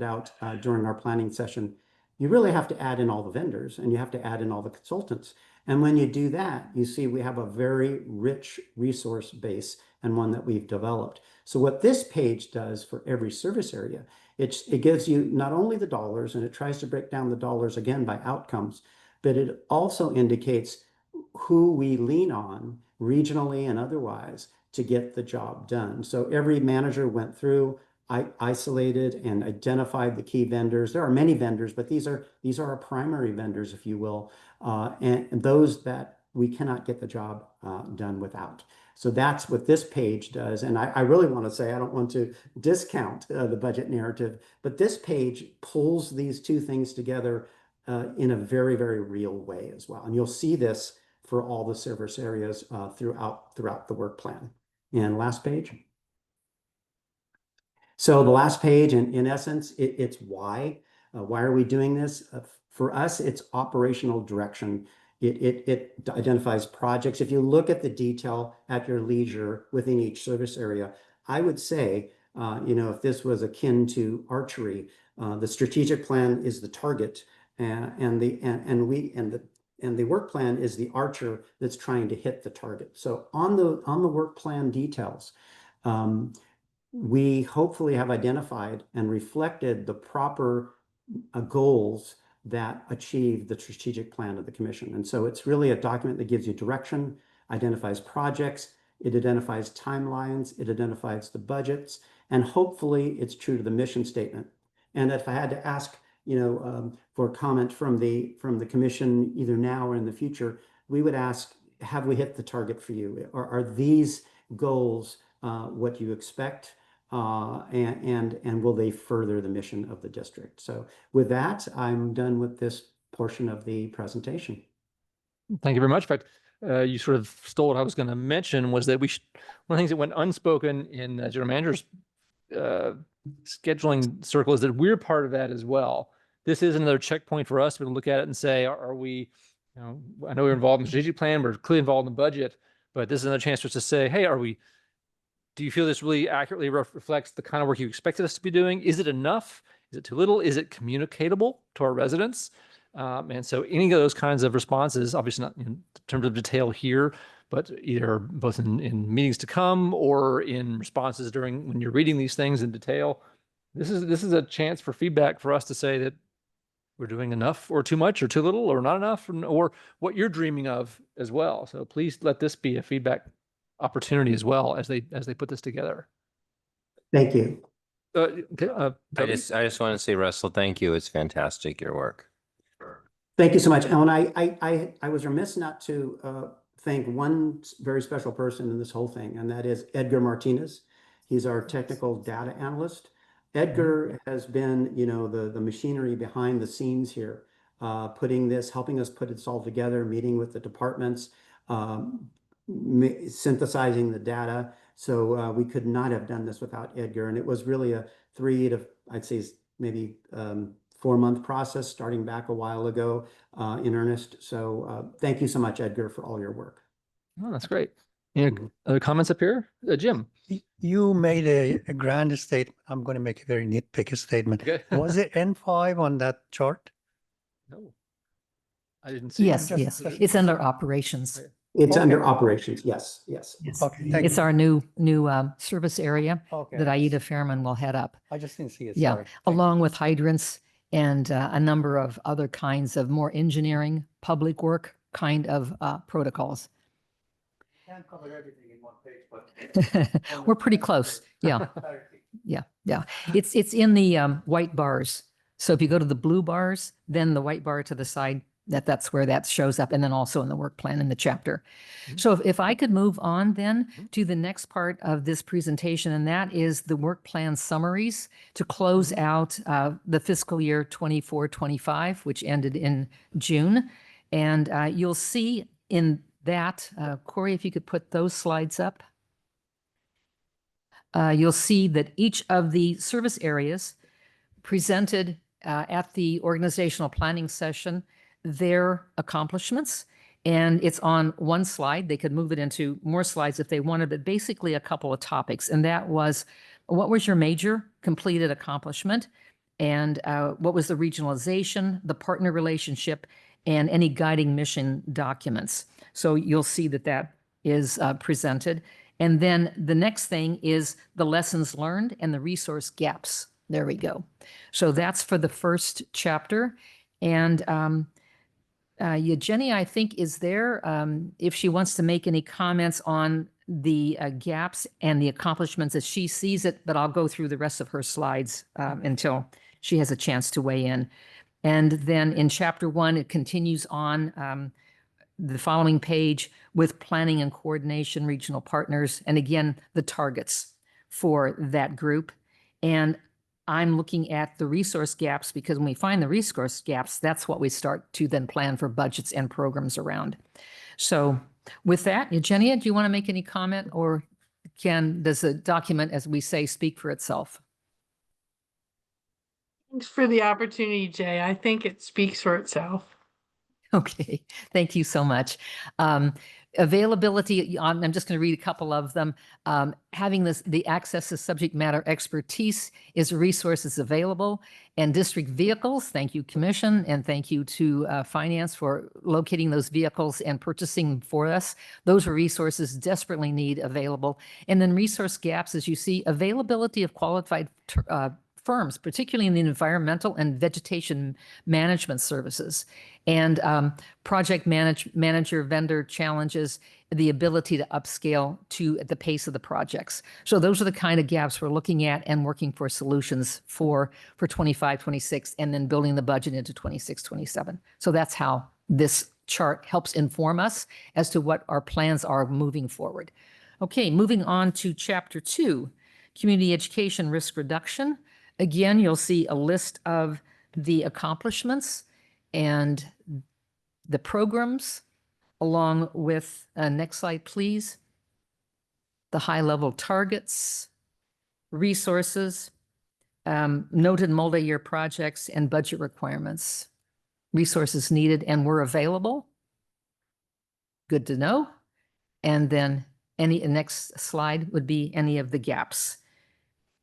out during our planning session, you really have to add in all the vendors and you have to add in all the consultants. And when you do that, you see we have a very rich resource base and one that we've developed. So what this page does for every service area, it gives you not only the dollars, and it tries to break down the dollars again by outcomes, but it also indicates who we lean on regionally and otherwise to get the job done. So every manager went through, isolated and identified the key vendors. There are many vendors, but these are our primary vendors, if you will, and those that we cannot get the job done without. So that's what this page does. And I really want to say, I don't want to discount the budget narrative, but this page pulls these two things together in a very, very real way as well. And you'll see this for all the service areas throughout the work plan. And last page. So the last page, in essence, it's why. Why are we doing this? For us, it's operational direction. It identifies projects. If you look at the detail at your leisure within each service area, I would say, if this was akin to archery, the strategic plan is the target, and the work plan is the archer that's trying to hit the target. So on the work plan details, we hopefully have identified and reflected the proper goals that achieve the strategic plan of the commission. And so it's really a document that gives you direction, identifies projects, it identifies timelines, it identifies the budgets, and hopefully it's true to the mission statement. And if I had to ask, for comment from the commission, either now or in the future, we would ask, have we hit the target for you? Are these goals what you expect? And will they further the mission of the district? So with that, I'm done with this portion of the presentation. Thank you very much. In fact, you sort of stole what I was going to mention, was that one of the things that went unspoken in General Manager's scheduling circle is that we're part of that as well. This is another checkpoint for us to look at it and say, are we, I know we're involved in the strategic plan, we're clearly involved in the budget, But this is another chance for us to say, hey, do you feel this really accurately reflects the kind of work you expected us to be doing? Is it enough? Is it too little? Is it communicatable to our residents? And so any of those kinds of responses, obviously not in terms of detail here, but either both in meetings to come or in responses during when you're reading these things in detail, this is a chance for feedback for us to say that we're doing enough or too much or too little or not enough, or what you're dreaming of as well. So please let this be a feedback opportunity as well as they put this together. Thank you. Okay, I Toby? just want to say, Russell, thank you. It's fantastic, your work. Thank you so much, Ellen. I was remiss not to thank one very special person in this whole thing, and that is Edgar Martinez. He's our technical data analyst. Edgar has been, the machinery behind the scenes here, helping us put this all together, meeting with the departments, synthesizing the data. So we could not have done this without Edgar. And it was really a 3 to, I'd say maybe 4-month process starting back a while ago in earnest. So thank you so much, Edgar, for all your work. Oh, that's great. Any other comments up here? Jim? You made a grand statement. I'm going to make a very nitpicky statement. Okay. Was it N5 on that chart? No, I didn't see. Yes, it. yes. It's under operations. It's Okay. under operations. Yes, yes. Yes. Okay, thank It's you. our new service area Okay. that Aida Fairman will head up. I just didn't see it. Yeah, Sorry. Thank you. along with hydrants and a number of other kinds of more engineering, public work kind of protocols. Can't cover everything in one page, but We're pretty close. Yeah, yeah. It's in the white bars. So if you go to the blue bars, then the white bar to the side, that's where that shows up, and then also in the work plan in the chapter. So if I could move on then to the next part of this presentation, and that is the work plan summaries to close out the fiscal year 24-25, which ended in June. And you'll see in that, Corey, if you could put those slides up. You'll see that each of the service areas presented at the organizational planning session their accomplishments, and it's on one slide. They could move it into more slides if they wanted, but basically a couple of topics. And that was, what was your major completed accomplishment? And what was the regionalization, the partner relationship, and any guiding mission documents? So you'll see that that is presented. And then the next thing is the lessons learned and the resource gaps. There we go. So that's for the first chapter. And Jenny, I think, is there if she wants to make any comments on the gaps and the accomplishments as she sees it, but I'll go through the rest of her slides until she has a chance to weigh in. And then in chapter 1, it continues on the following page with planning and coordination, regional partners, and again, the targets for that group. And I'm looking at the resource gaps because when we find the resource gaps, that's what we start to then plan for budgets and programs around. So with that, Eugenia, do you want to make any comment, or does the document, as we say, speak for itself? Thanks for the opportunity, Jay. I think it speaks for itself. Okay, thank you so much. Availability, I'm just going to read a couple of them. Having the access to subject matter expertise is resources available, and district vehicles. Thank you, Commission, and thank you to Finance for locating those vehicles and purchasing them for us. Those are resources desperately need available. And then resource gaps, as you see, availability of qualified firms, particularly in the environmental and vegetation management services, and project manager vendor challenges, the ability to upscale to the pace of the projects. So those are the kind of gaps we're looking at and working for solutions for 25-26, and then building the budget into 26-27. So that's how this chart helps inform us as to what our plans are moving forward. Okay, moving on to chapter 2, community education risk reduction. Again, you'll see a list of the accomplishments and the programs, along with, next slide, please, the high-level targets, resources, noted multi-year projects, and budget requirements. Resources needed and were available. Good to know. And then next slide would be any of the gaps.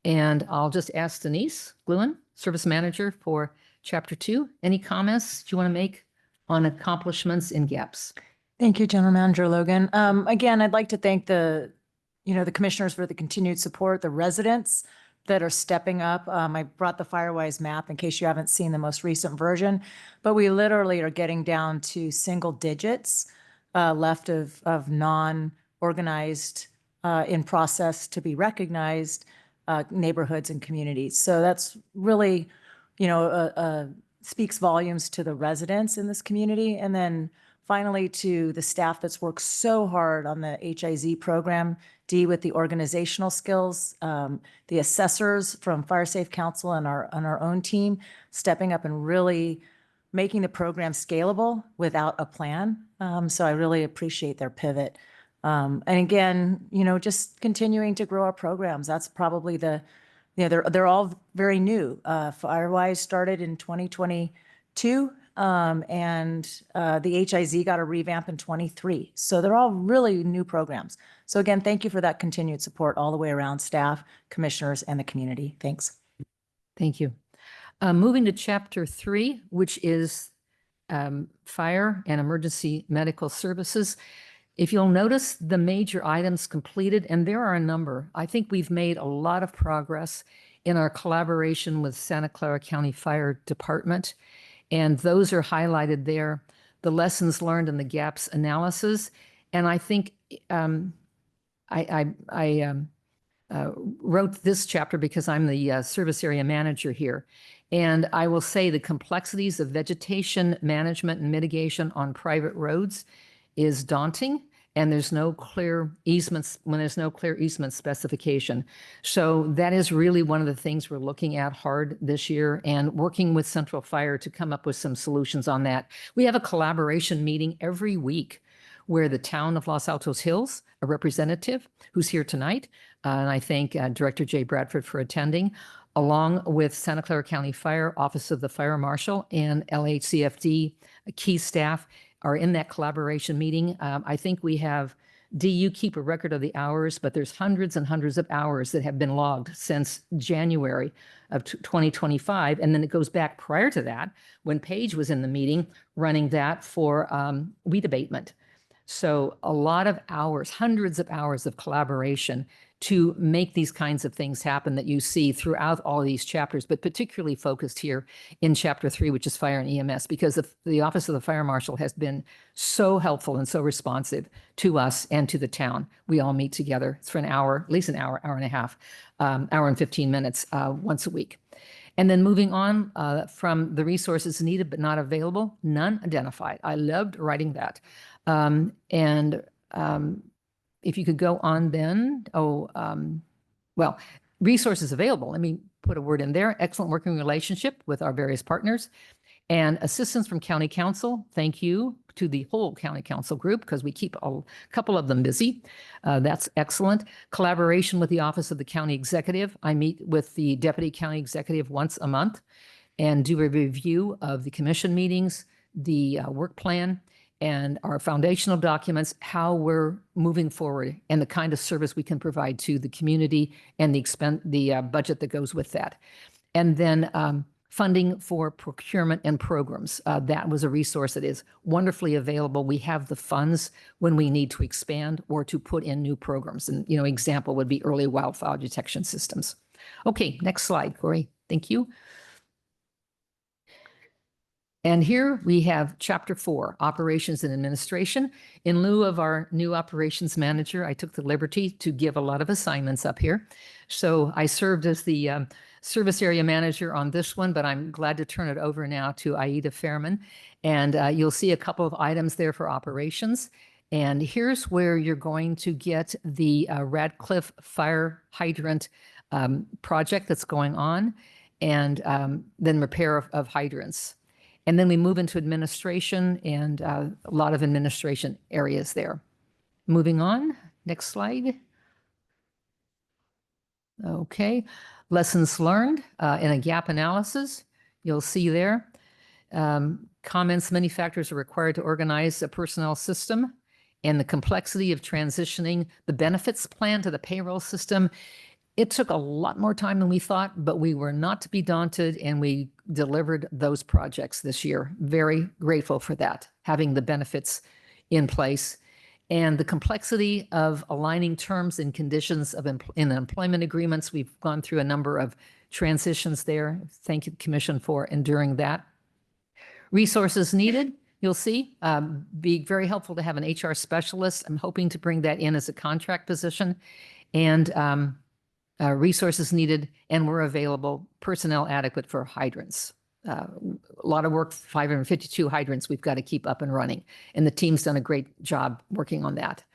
And I'll just ask Denise Gluen, Service Manager for Chapter 2. Any comments you want to make on accomplishments and gaps? Thank you, General Manager Logan. Again, I'd like to thank the commissioners for the continued support, the residents that are stepping up. I brought the Firewise map in case you haven't seen the most recent version, but we literally are getting down to single digits left of non-organized in process to be recognized neighborhoods and communities. So that's really, speaks volumes to the residents in this community. And then finally, to the staff that's worked so hard on the HIZ program, D with the organizational skills, the assessors from Fire Safe Council and our own team stepping up and really making the program scalable without a plan. So I really appreciate their pivot. And again, just continuing to grow our programs. That's probably they're all very new. Firewise started in 2022. And the HIZ got a revamp in 23. So they're all really new programs. So again, thank you for that continued support all the way around, staff, commissioners, and the community. Thanks. Thank you. Moving to Chapter 3, which is Fire and Emergency Medical Services. If you'll notice the major items completed, and there are a number, I think we've made a lot of progress in our collaboration with Santa Clara County Fire Department. And those are highlighted there, the lessons learned and the gaps analysis. And I think I wrote this chapter because I'm the service area manager here. And I will say the complexities of vegetation management and mitigation on private roads is daunting. And there's no clear easements when there's no clear easement specification. So that is really one of the things we're looking at hard this year and working with Central Fire to come up with some solutions on that. We have a collaboration meeting every week where the town of Los Altos Hills, a representative who's here tonight, and I thank Director Jay Bradford for attending, along with Santa Clara County Fire, Office of the Fire Marshal, and LAHCFD key staff are in that collaboration meeting. I think we have, you keep a record of the hours, but there's hundreds and hundreds of hours that have been logged since January of 2025. And then it goes back prior to that when Paige was in the meeting running that for weed abatement. So a lot of hours, hundreds of hours of collaboration to make these kinds of things happen that you see throughout all of these chapters, but particularly focused here in Chapter 3, which is Fire and EMS, because the Office of the Fire Marshal has been so helpful and so responsive to us and to the town. We all meet together. It's for an hour, at least an hour, hour and a half, hour and 15 minutes once a week. And then moving on from the resources needed but not available, none identified. I loved writing that. If you could go on then, well, resources available. Let me put a word in there. Excellent working relationship with our various partners and assistance from County Council. Thank you to the whole County Council group because we keep a couple of them busy. That's excellent. Collaboration with the Office of the County Executive. I meet with the Deputy County Executive once a month and do a review of the commission meetings, the work plan, and our foundational documents, how we're moving forward and the kind of service we can provide to the community and the budget that goes with that. And then funding for procurement and programs. That was a resource that is wonderfully available. We have the funds when we need to expand or to put in new programs. And, example would be early wildfire detection systems. Okay, next slide, Corey. Thank you. And here we have Chapter 4, Operations and Administration. In lieu of our new operations manager, I took the liberty to give a lot of assignments up here. So I served as the service area manager on this one, but I'm glad to turn it over now to Aida Fairman. And you'll see a couple of items there for operations. And here's where you're going to get the Radcliffe fire hydrant project that's going on, and then repair of hydrants. And then we move into administration and a lot of administration areas there. Moving on, next slide. Okay, lessons learned in a gap analysis. You'll see there. Comments, many factors are required to organize a personnel system and the complexity of transitioning the benefits plan to the payroll system. It took a lot more time than we thought, but we were not to be daunted, and we delivered those projects this year. Very grateful for that, having the benefits in place. And the complexity of aligning terms and conditions of in employment agreements. We've gone through a number of transitions there. Thank you, Commission, for enduring that. Resources needed, you'll see, be very helpful to have an HR specialist. I'm hoping to bring that in as a contract position. And resources needed, and we're available, personnel adequate for hydrants. A lot of work, 552 hydrants we've got to keep up and running. And the team's done a great job working on that.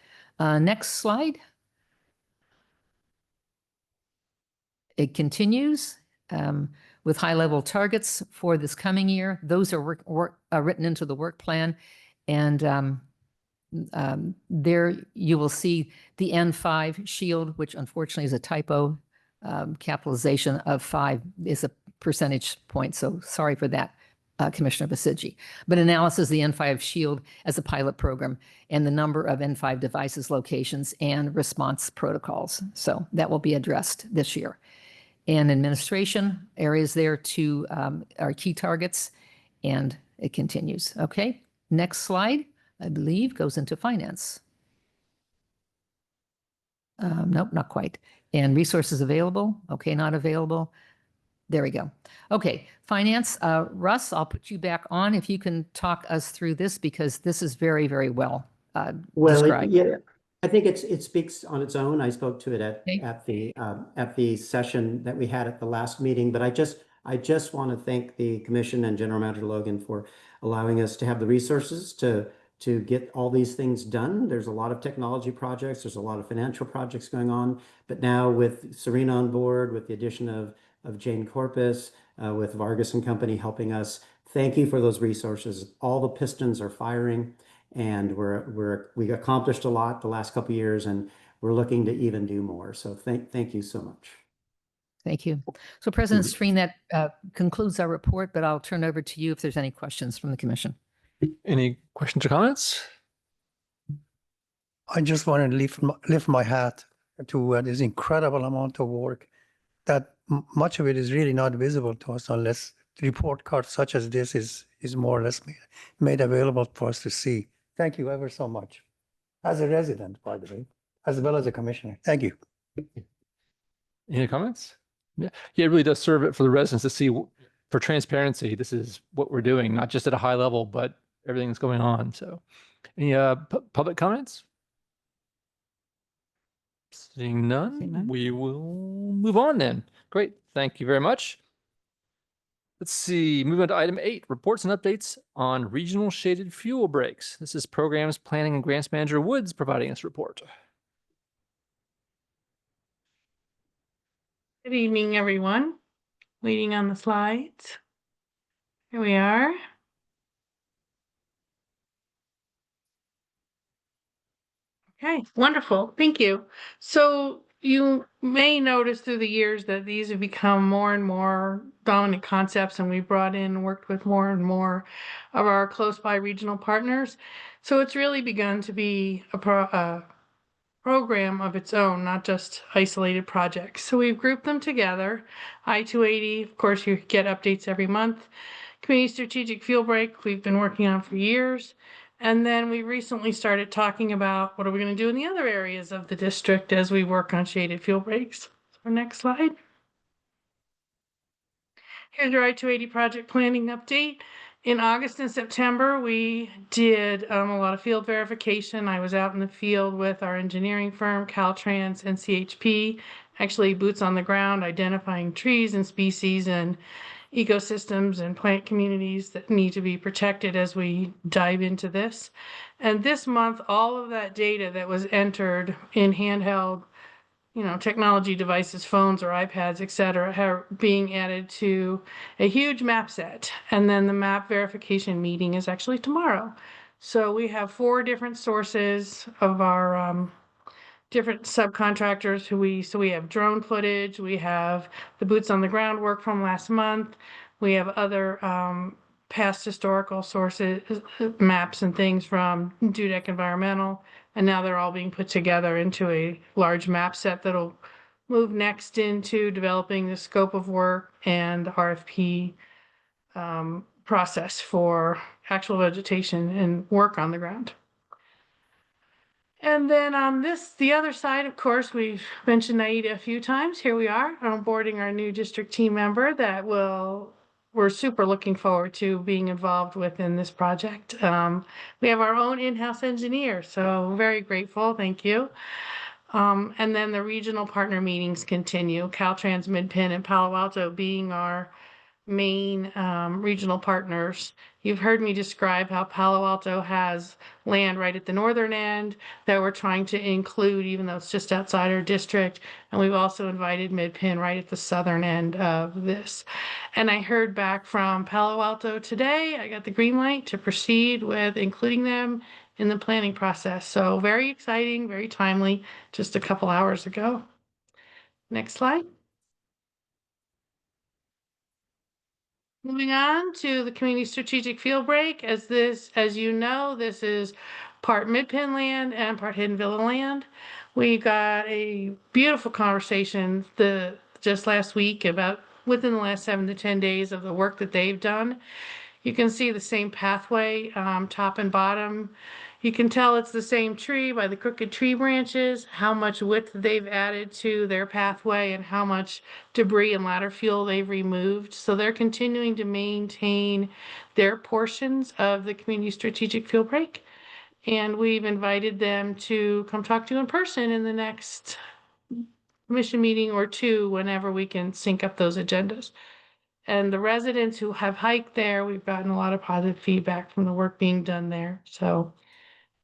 Next slide. It continues with high-level targets for this coming year. Those are written into the work plan. And there you will see the N5 shield, which unfortunately is a typo. Capitalization of 5 is a percentage point. So sorry for that, Commissioner Basigi. But analysis of the N5 shield as a pilot program and the number of N5 devices, locations, and response protocols. So that will be addressed this year. And administration areas there to our key targets, and it continues. Okay, next slide, I believe, goes into finance. Nope, not quite. And resources available. Okay, not available. There we go. Okay, finance. Russ, I'll put you back on if you can talk us through this, because this is very, very well described. Yeah, I think it speaks on its own. I spoke to it Okay. at the session that we had at the last meeting, but I just want to thank the Commission and General Manager Logan for allowing us to have the resources to get all these things done. There's a lot of technology projects, there's a lot of financial projects going on, but now with Serena on board, with the addition of Jane Corpus, with Vargas and Company helping us, thank you for those resources. All the pistons are firing, and we accomplished a lot the last couple of years, and we're looking to even do more. So thank you so much. Thank you. So President Streen, that concludes our report, but I'll turn over to you if there's any questions from the Commission. Any questions or comments? I just want to lift my hat to this incredible amount of work that much of it is really not visible to us unless the report card such as this is more or less made available for us to see. Thank you ever so much. As a resident, by the way, as well as a commissioner. Thank you. Any comments? Yeah, it really does serve it for the residents to see, for transparency, this is what we're doing, not just at a high level, but everything that's going on. So any public comments? Seeing none, we will move on then. Great. Thank you very much. Let's see, moving on to item 8, reports and updates on regional shaded fuel breaks. This is Programs Planning and Grants Manager Woods providing this report. Good evening, everyone. Waiting on the slides. Here we are. Okay, wonderful. Thank you. So you may notice through the years that these have become more and more dominant concepts, and we've brought in and worked with more and more of our close by regional partners. So it's really begun to be a program of its own, not just isolated projects. So we've grouped them together. I-280, of course, you get updates every month. Community Strategic Fuel Break, we've been working on for years. And then we recently started talking about what are we going to do in the other areas of the district as we work on shaded fuel breaks. So next slide. Here's your I-280 project planning update. In August and September, we did a lot of field verification. I was out in the field with our engineering firm, Caltrans and CHP, actually boots on the ground, identifying trees and species and ecosystems and plant communities that need to be protected as we dive into this. And this month, all of that data that was entered in handheld, technology devices, phones or iPads, et cetera, are being added to a huge map set. And then the map verification meeting is actually tomorrow. So we have 4 different sources of our different subcontractors so we have drone footage, we have the boots on the ground work from last month, we have other past historical sources, maps and things from Dudek Environmental, and now they're all being put together into a large map set that'll move next into developing the scope of work and RFP process for actual vegetation and work on the ground. And then on the other side, of course, we've mentioned Naida a few times. Here we are onboarding our new district team member that we're super looking forward to being involved with in this project. We have our own in-house engineer, so very grateful. Thank you. And then the regional partner meetings continue. Caltrans, Midpin, and Palo Alto being our main regional partners. You've heard me describe how Palo Alto has land right at the northern end that we're trying to include, even though it's just outside our district. And we've also invited Midpin right at the southern end of this. And I heard back from Palo Alto today. I got the green light to proceed with including them in the planning process. So very exciting, very timely, just a couple hours ago. Next slide. Moving on to the community strategic field break. As you know, this is part Midpin land and part Hidden Villa land. We got a beautiful conversation just last week about within the last 7 to 10 days of the work that they've done. You can see the same pathway, top and bottom. You can tell it's the same tree by the crooked tree branches, how much width they've added to their pathway and how much debris and ladder fuel they've removed. So they're continuing to maintain their portions of the community strategic field break. And we've invited them to come talk to you in person in the next commission meeting or two, whenever we can sync up those agendas. And the residents who have hiked there, we've gotten a lot of positive feedback from the work being done there. So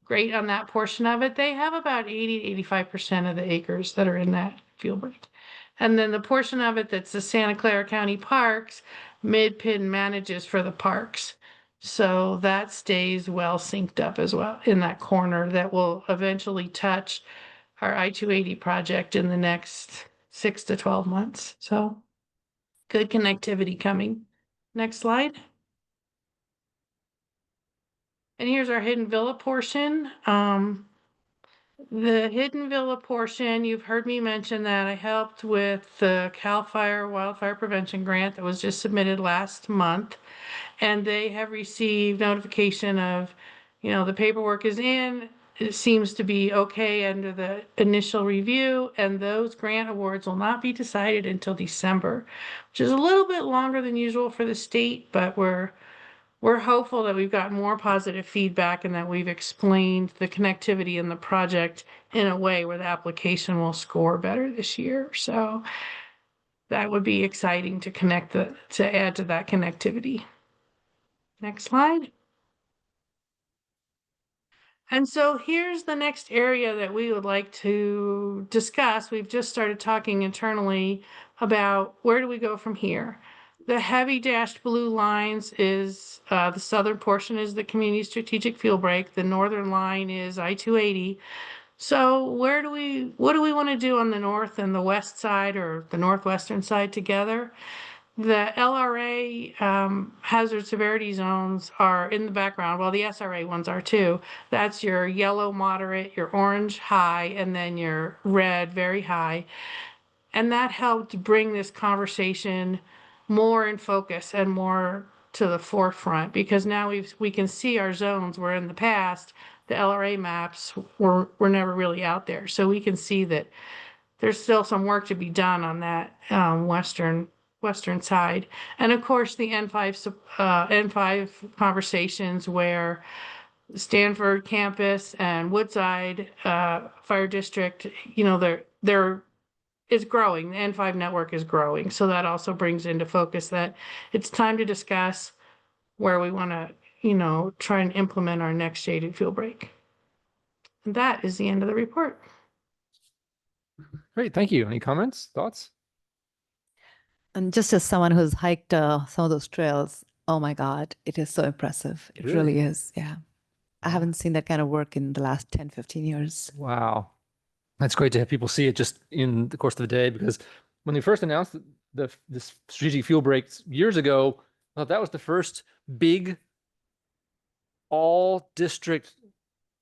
great on that portion of it. They have about 80 to 85% of the acres that are in that field break. And then the portion of it that's the Santa Clara County Parks, Midpin manages for the parks. So that stays well synced up as well in that corner that will eventually touch our I-280 project in the next 6 to 12 months. So good connectivity coming. Next slide. And here's our Hidden Villa portion. The Hidden Villa portion, you've heard me mention that I helped with the CAL FIRE Wildfire Prevention Grant that was just submitted last month. And they have received notification of, the paperwork is in. It seems to be okay under the initial review, and those grant awards will not be decided until December, which is a little bit longer than usual for the state, but we're hopeful that we've got more positive feedback and that we've explained the connectivity in the project in a way where the application will score better this year. So that would be exciting to to add to that connectivity. Next slide. And so here's the next area that we would like to discuss. We've just started talking internally about where do we go from here. The heavy dashed blue lines is the southern portion is the community strategic field break. The northern line is I-280. So what do we want to do on the north and the west side, or the northwestern side together? The LRA hazard severity zones are in the background. Well, the SRA ones are too. That's your yellow moderate, your orange high, and then your red very high. And that helped bring this conversation more in focus and more to the forefront, because now we can see our zones, where in the past the LRA maps were never really out there. So we can see that there's still some work to be done on that western side. And of course the N5 conversations, where Stanford campus and Woodside Fire District, there is growing. The N5 network is growing. So that also brings into focus that it's time to discuss where we want to, try and implement our next shaded field break. And that is the end of the report. Great, thank you. Any comments, thoughts? And just as someone who's hiked some of those trails, oh my God, it is so impressive. It really is. Yeah. I haven't seen that kind of work in the last 10, 15 years. Wow. That's great to have people see it just in the course of the day, because when they first announced this strategic fuel breaks years ago, I thought that was the first big all district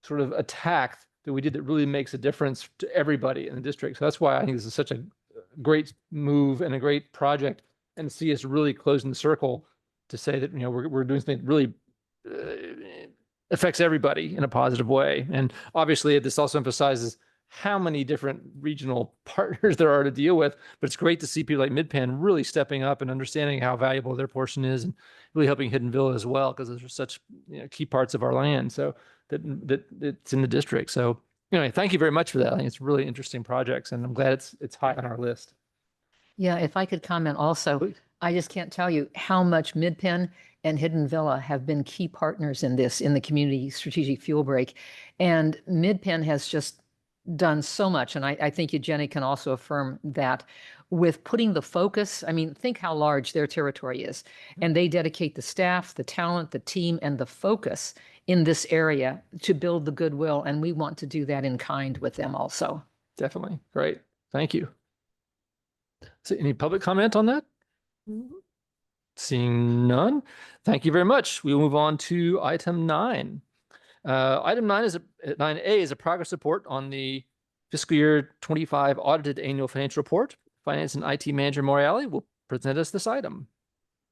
sort of attack that we did that really makes a difference to everybody in the district. So that's why I think this is such a great move and a great project, and see us really closing the circle to say that, we're doing something that really affects everybody in a positive way. And obviously this also emphasizes how many different regional partners there are to deal with, but it's great to see people like Midpan really stepping up and understanding how valuable their portion is, and really helping Hidden Villa as well, because those are such key parts of our land. So that it's in the district. So anyway, thank you very much for that. I think it's really interesting projects, and I'm glad it's high on our list. Yeah, if I could comment also, Please. I just can't tell you how much Midpen and Hidden Villa have been key partners in this, in the community strategic fuel break. And Midpen has just done so much. And I think Jenny can also affirm that, with putting the focus. I mean, think how large their territory is. And they dedicate the staff, the talent, the team, and the focus in this area to build the goodwill. And we want to do that in kind with them also. Definitely. Great. Thank you. So any public comment on that? Seeing none. Thank you very much. We will move on to item 9. Item 9A is a progress report on the fiscal year 25 audited annual financial report. Finance and IT Manager Morreale will present us this item.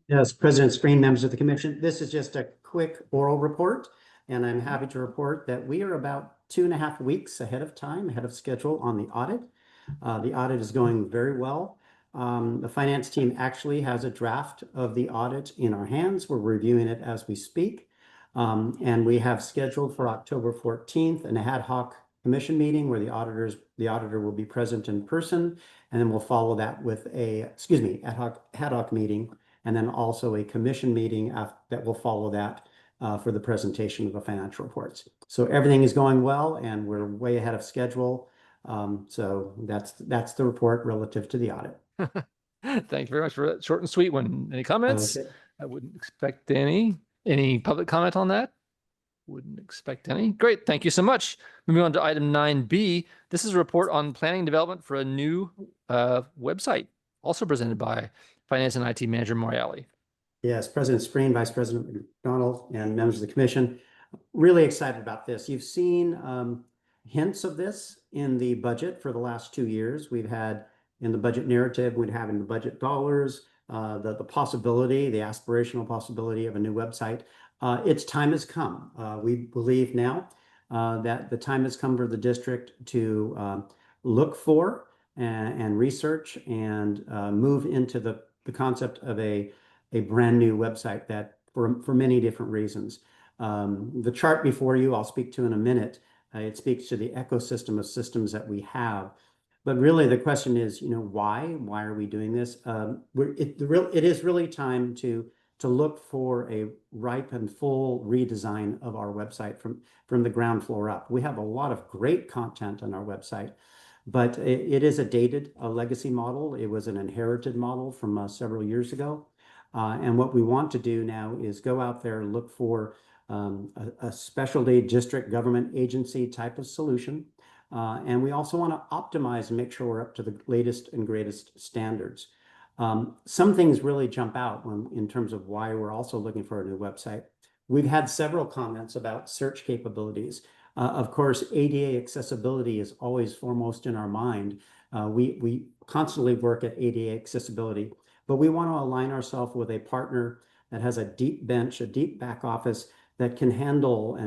Yes, President Spreen, members of the commission, this is just a quick oral report, and I'm happy to report that we are about 2.5 weeks ahead of time, ahead of schedule on the audit. The audit is going very well. The finance team actually has a draft of the audit in our hands. We're reviewing it as we speak. And we have scheduled for October 14th an ad hoc commission meeting where the auditor will be present in person, and then we'll follow that with ad hoc meeting, and then also a commission meeting that will follow that for the presentation of the financial reports. So everything is going well, and we're way ahead of schedule. So that's the report relative to the audit. Thank you very much for that short and sweet one. Any comments? Okay. I wouldn't expect any. Any public comment on that? Wouldn't expect any. Great. Thank you so much. Moving on to item 9B. This is a report on planning and development for a new website, also presented by Finance and IT Manager Morreale. Yes, President Spreen, Vice President McDonald, and members of the commission. Really excited about this. You've seen hints of this in the budget for the last 2 years. We've had in the budget narrative, we'd have in the budget dollars, the possibility, the aspirational possibility of a new website. Its time has come. We believe now that the time has come for the district to look for and research and move into the concept of a brand new website that for many different reasons. The chart before you, I'll speak to in a minute. It speaks to the ecosystem of systems that we have. But really, the question is, why? Why are we doing this? It is really time to look for a ripe and full redesign of our website from the ground floor up. We have a lot of great content on our website, but it is a legacy model. It was an inherited model from several years ago. And what we want to do now is go out there and look for a specialty district government agency type of solution. And we also want to optimize and make sure we're up to the latest and greatest standards. Some things really jump out in terms of why we're also looking for a new website. We've had several comments about search capabilities. Of course, ADA accessibility is always foremost in our mind. We constantly work at ADA accessibility, but we want to align ourselves with a partner that has a deep bench, a deep back office that can handle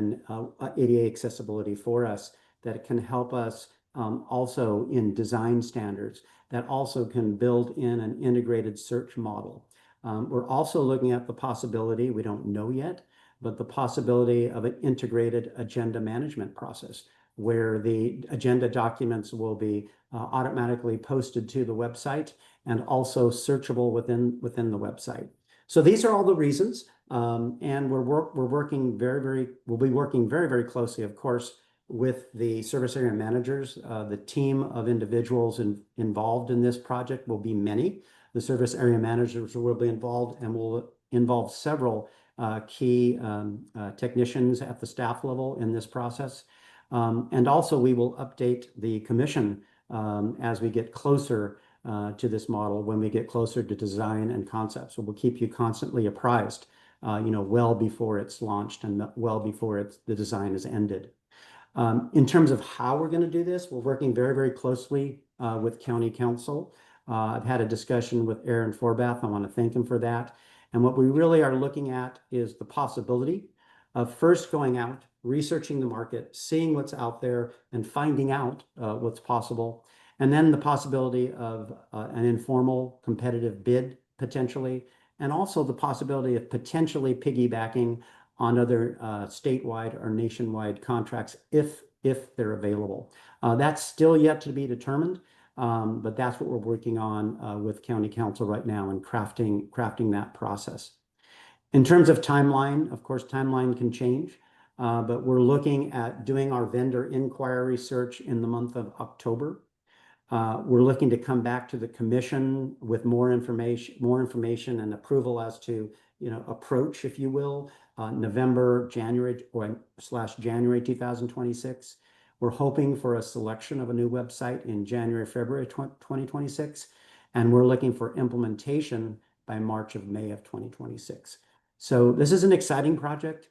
ADA accessibility for us, that can help us also in design standards, that also can build in an integrated search model. We're also looking at the possibility, we don't know yet, but the possibility of an integrated agenda management process where the agenda documents will be automatically posted to the website and also searchable within the website. So these are all the reasons, and we'll be working very, very closely, of course, with the service area managers. The team of individuals involved in this project will be many. The service area managers will be involved and will involve several key technicians at the staff level in this process. And also we will update the commission as we get closer to this model, when we get closer to design and concept. So we'll keep you constantly apprised well before it's launched and well before the design is ended. In terms of how we're going to do this, we're working very, very closely with County Council. I've had a discussion with Aaron Forbath. I want to thank him for that. And what we really are looking at is the possibility of first going out, researching the market, seeing what's out there, and finding out what's possible. And then the possibility of an informal competitive bid potentially, and also the possibility of potentially piggybacking on other statewide or nationwide contracts if they're available. That's still yet to be determined, but that's what we're working on with County Council right now and crafting that process. In terms of timeline, of course, timeline can change, but we're looking at doing our vendor inquiry search in the month of October. We're looking to come back to the commission with more information and approval as to, approach, if you will, January 2026. We're hoping for a selection of a new website in January, February 2026, and we're looking for implementation by March of May of 2026. So this is an exciting project.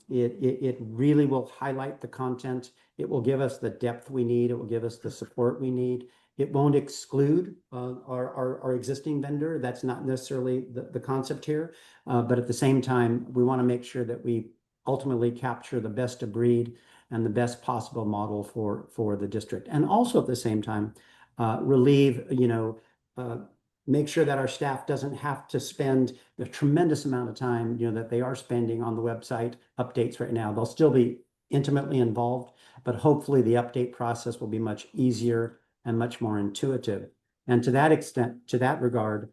It really will highlight the content. It will give us the depth we need. It will give us the support we need. It won't exclude our existing vendor. That's not necessarily the concept here. But at the same time, we want to make sure that we ultimately capture the best of breed and the best possible model for the district. And also at the same time, relieve, make sure that our staff doesn't have to spend the tremendous amount of time, that they are spending on the website updates right now. They'll still be intimately involved, but hopefully the update process will be much easier and much more intuitive. And to that extent, to that regard,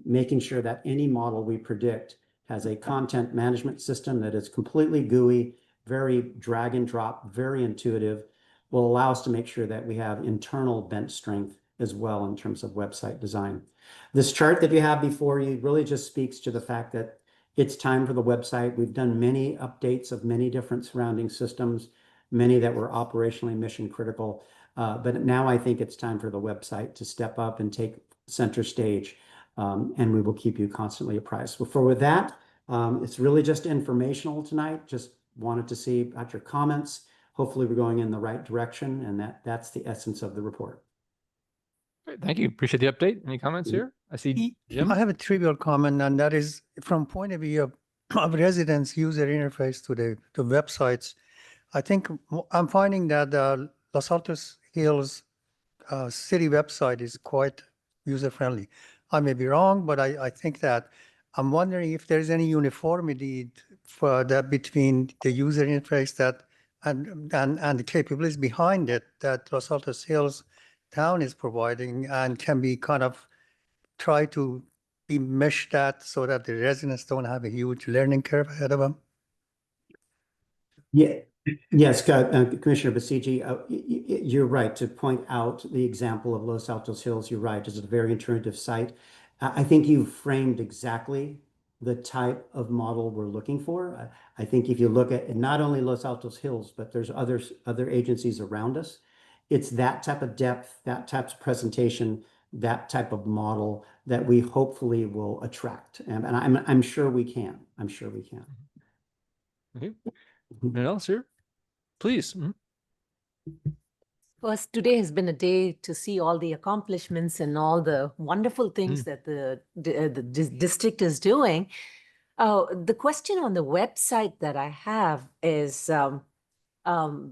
making sure that any model we predict has a content management system that is completely GUI, very drag and drop, very intuitive, will allow us to make sure that we have internal bench strength as well in terms of website design. This chart that you have before you really just speaks to the fact that it's time for the website. We've done many updates of many different surrounding systems, many that were operationally mission critical. But now I think it's time for the website to step up and take center stage, and we will keep you constantly apprised. With that, it's really just informational tonight. Just wanted to see about your comments. Hopefully we're going in the right direction, and that's the essence of the report. Great, thank you. Appreciate the update. Any comments here? I see Jim. I have a trivial comment, and that is from point of view of residents' user interface to the websites. I think I'm finding that Los Altos Hills city website is quite user-friendly. I may be wrong, but I think that I'm wondering if there's any uniformity for that between the user interface and the capabilities behind it that Los Altos Hills town is providing, and can be kind of try to be mesh that so that the residents don't have a huge learning curve ahead of them. Yeah. Yes, Commissioner Basigi, you're right to point out the example of Los Altos Hills. You're right. It's a very intuitive site. I think you've framed exactly the type of model we're looking for. I think if you look at not only Los Altos Hills, but there's other agencies around us, it's that type of depth, that type of presentation, that type of model that we hopefully will attract. And I'm sure we can. I'm sure we can. Okay. Anyone else here? Please. First, today has been a day to see all the accomplishments and all the wonderful things that the district is doing. The question on the website that I have is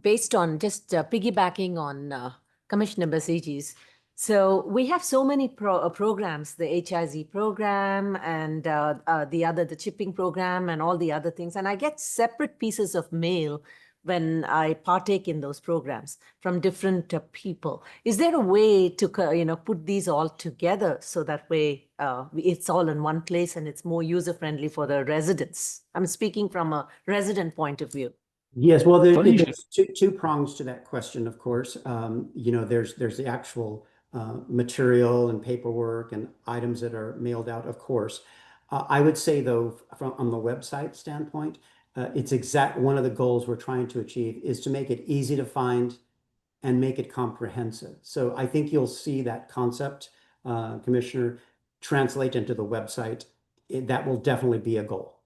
based on just piggybacking on Commissioner Basigi's. So we have so many programs, the HIZ program and the chipping program and all the other things. And I get separate pieces of mail when I partake in those programs from different people. Is there a way to put these all together so that way it's all in one place and it's more user-friendly for the residents? I'm speaking from a resident point of view. Yes, well, there's two prongs to that question, of course. There's the actual material and paperwork and items that are mailed out, of course. I would say, though, on the website standpoint, it's one of the goals we're trying to achieve is to make it easy to find and make it comprehensive. So I think you'll see that concept, Commissioner, translate into the website. That will definitely be a goal.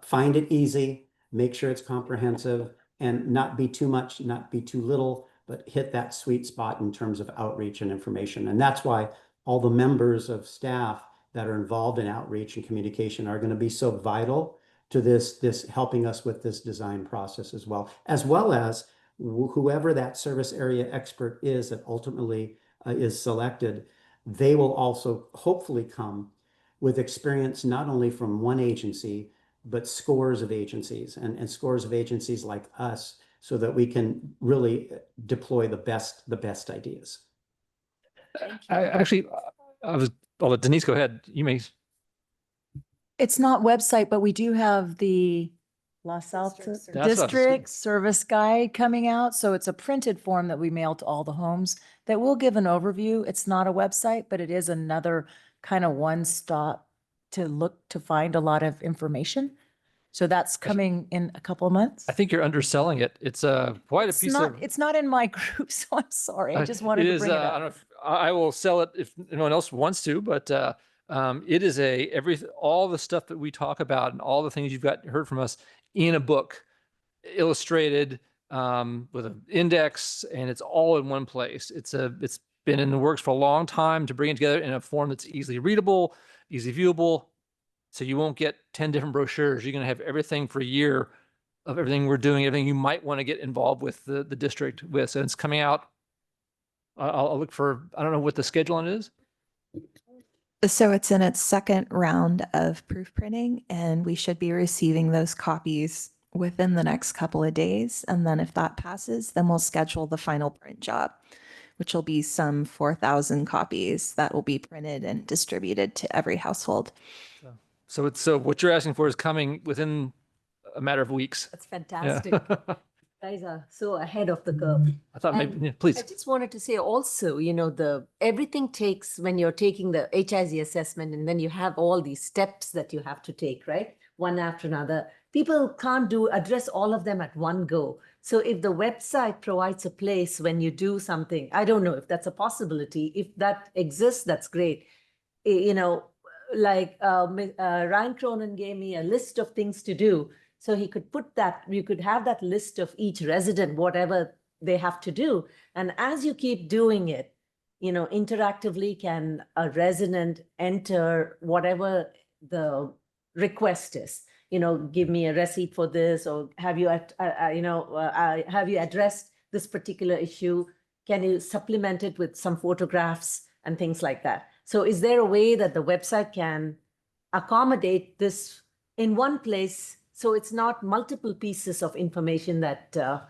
Find it easy, make sure it's comprehensive, and not be too much, not be too little, but hit that sweet spot in terms of outreach and information. And that's why all the members of staff that are involved in outreach and communication are going to be so vital to this helping us with this design process as well as whoever that service area expert is that ultimately is selected. They will also hopefully come with experience not only from one agency, but scores of agencies and scores of agencies like us, so that we can really deploy the best ideas. I'll let Denise go ahead. You may. It's not website, but we do have the Los Altos District Service Guide coming out. So it's a printed form that we mail to all the homes that will give an overview. It's not a website, but it is another kind of one stop to look to find a lot of information. So that's coming in a couple of months. I think you're underselling it. It's quite a piece of. It's not in my group, so I'm sorry. I just wanted to bring it up. I don't know if I will sell it if anyone else wants to, but it is all the stuff that we talk about and all the things you've heard from us in a book, illustrated with an index, and it's all in one place. It's been in the works for a long time to bring it together in a form that's easily readable, easily viewable. So you won't get 10 different brochures. You're going to have everything for a year of everything we're doing, everything you might want to get involved with the district with. So it's coming out. I'll look for, I don't know what the schedule on it is. So it's in its second round of proof printing, and we should be receiving those copies within the next couple of days. And then if that passes, then we'll schedule the final print job, which will be some 4,000 copies that will be printed and distributed to every household. So what you're asking for is coming within a matter of weeks. That's fantastic. Yeah. Guys are so ahead of the curve. I thought And maybe, please. I just wanted to say also, everything takes, when you're taking the HIZ assessment, and then you have all these steps that you have to take, right? One after another. People can't address all of them at one go. So if the website provides a place when you do something, I don't know if that's a possibility. If that exists, that's great. Ryan Cronin gave me a list of things to do. So he could put that, you could have that list of each resident, whatever they have to do. And as you keep doing it, interactively, can a resident enter whatever the request is? Give me a receipt for this, or have you addressed this particular issue? Can you supplement it with some photographs and things like that? So is there a way that the website can accommodate this in one place, so it's not multiple pieces of information that a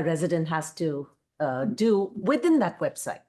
resident has to do within that website?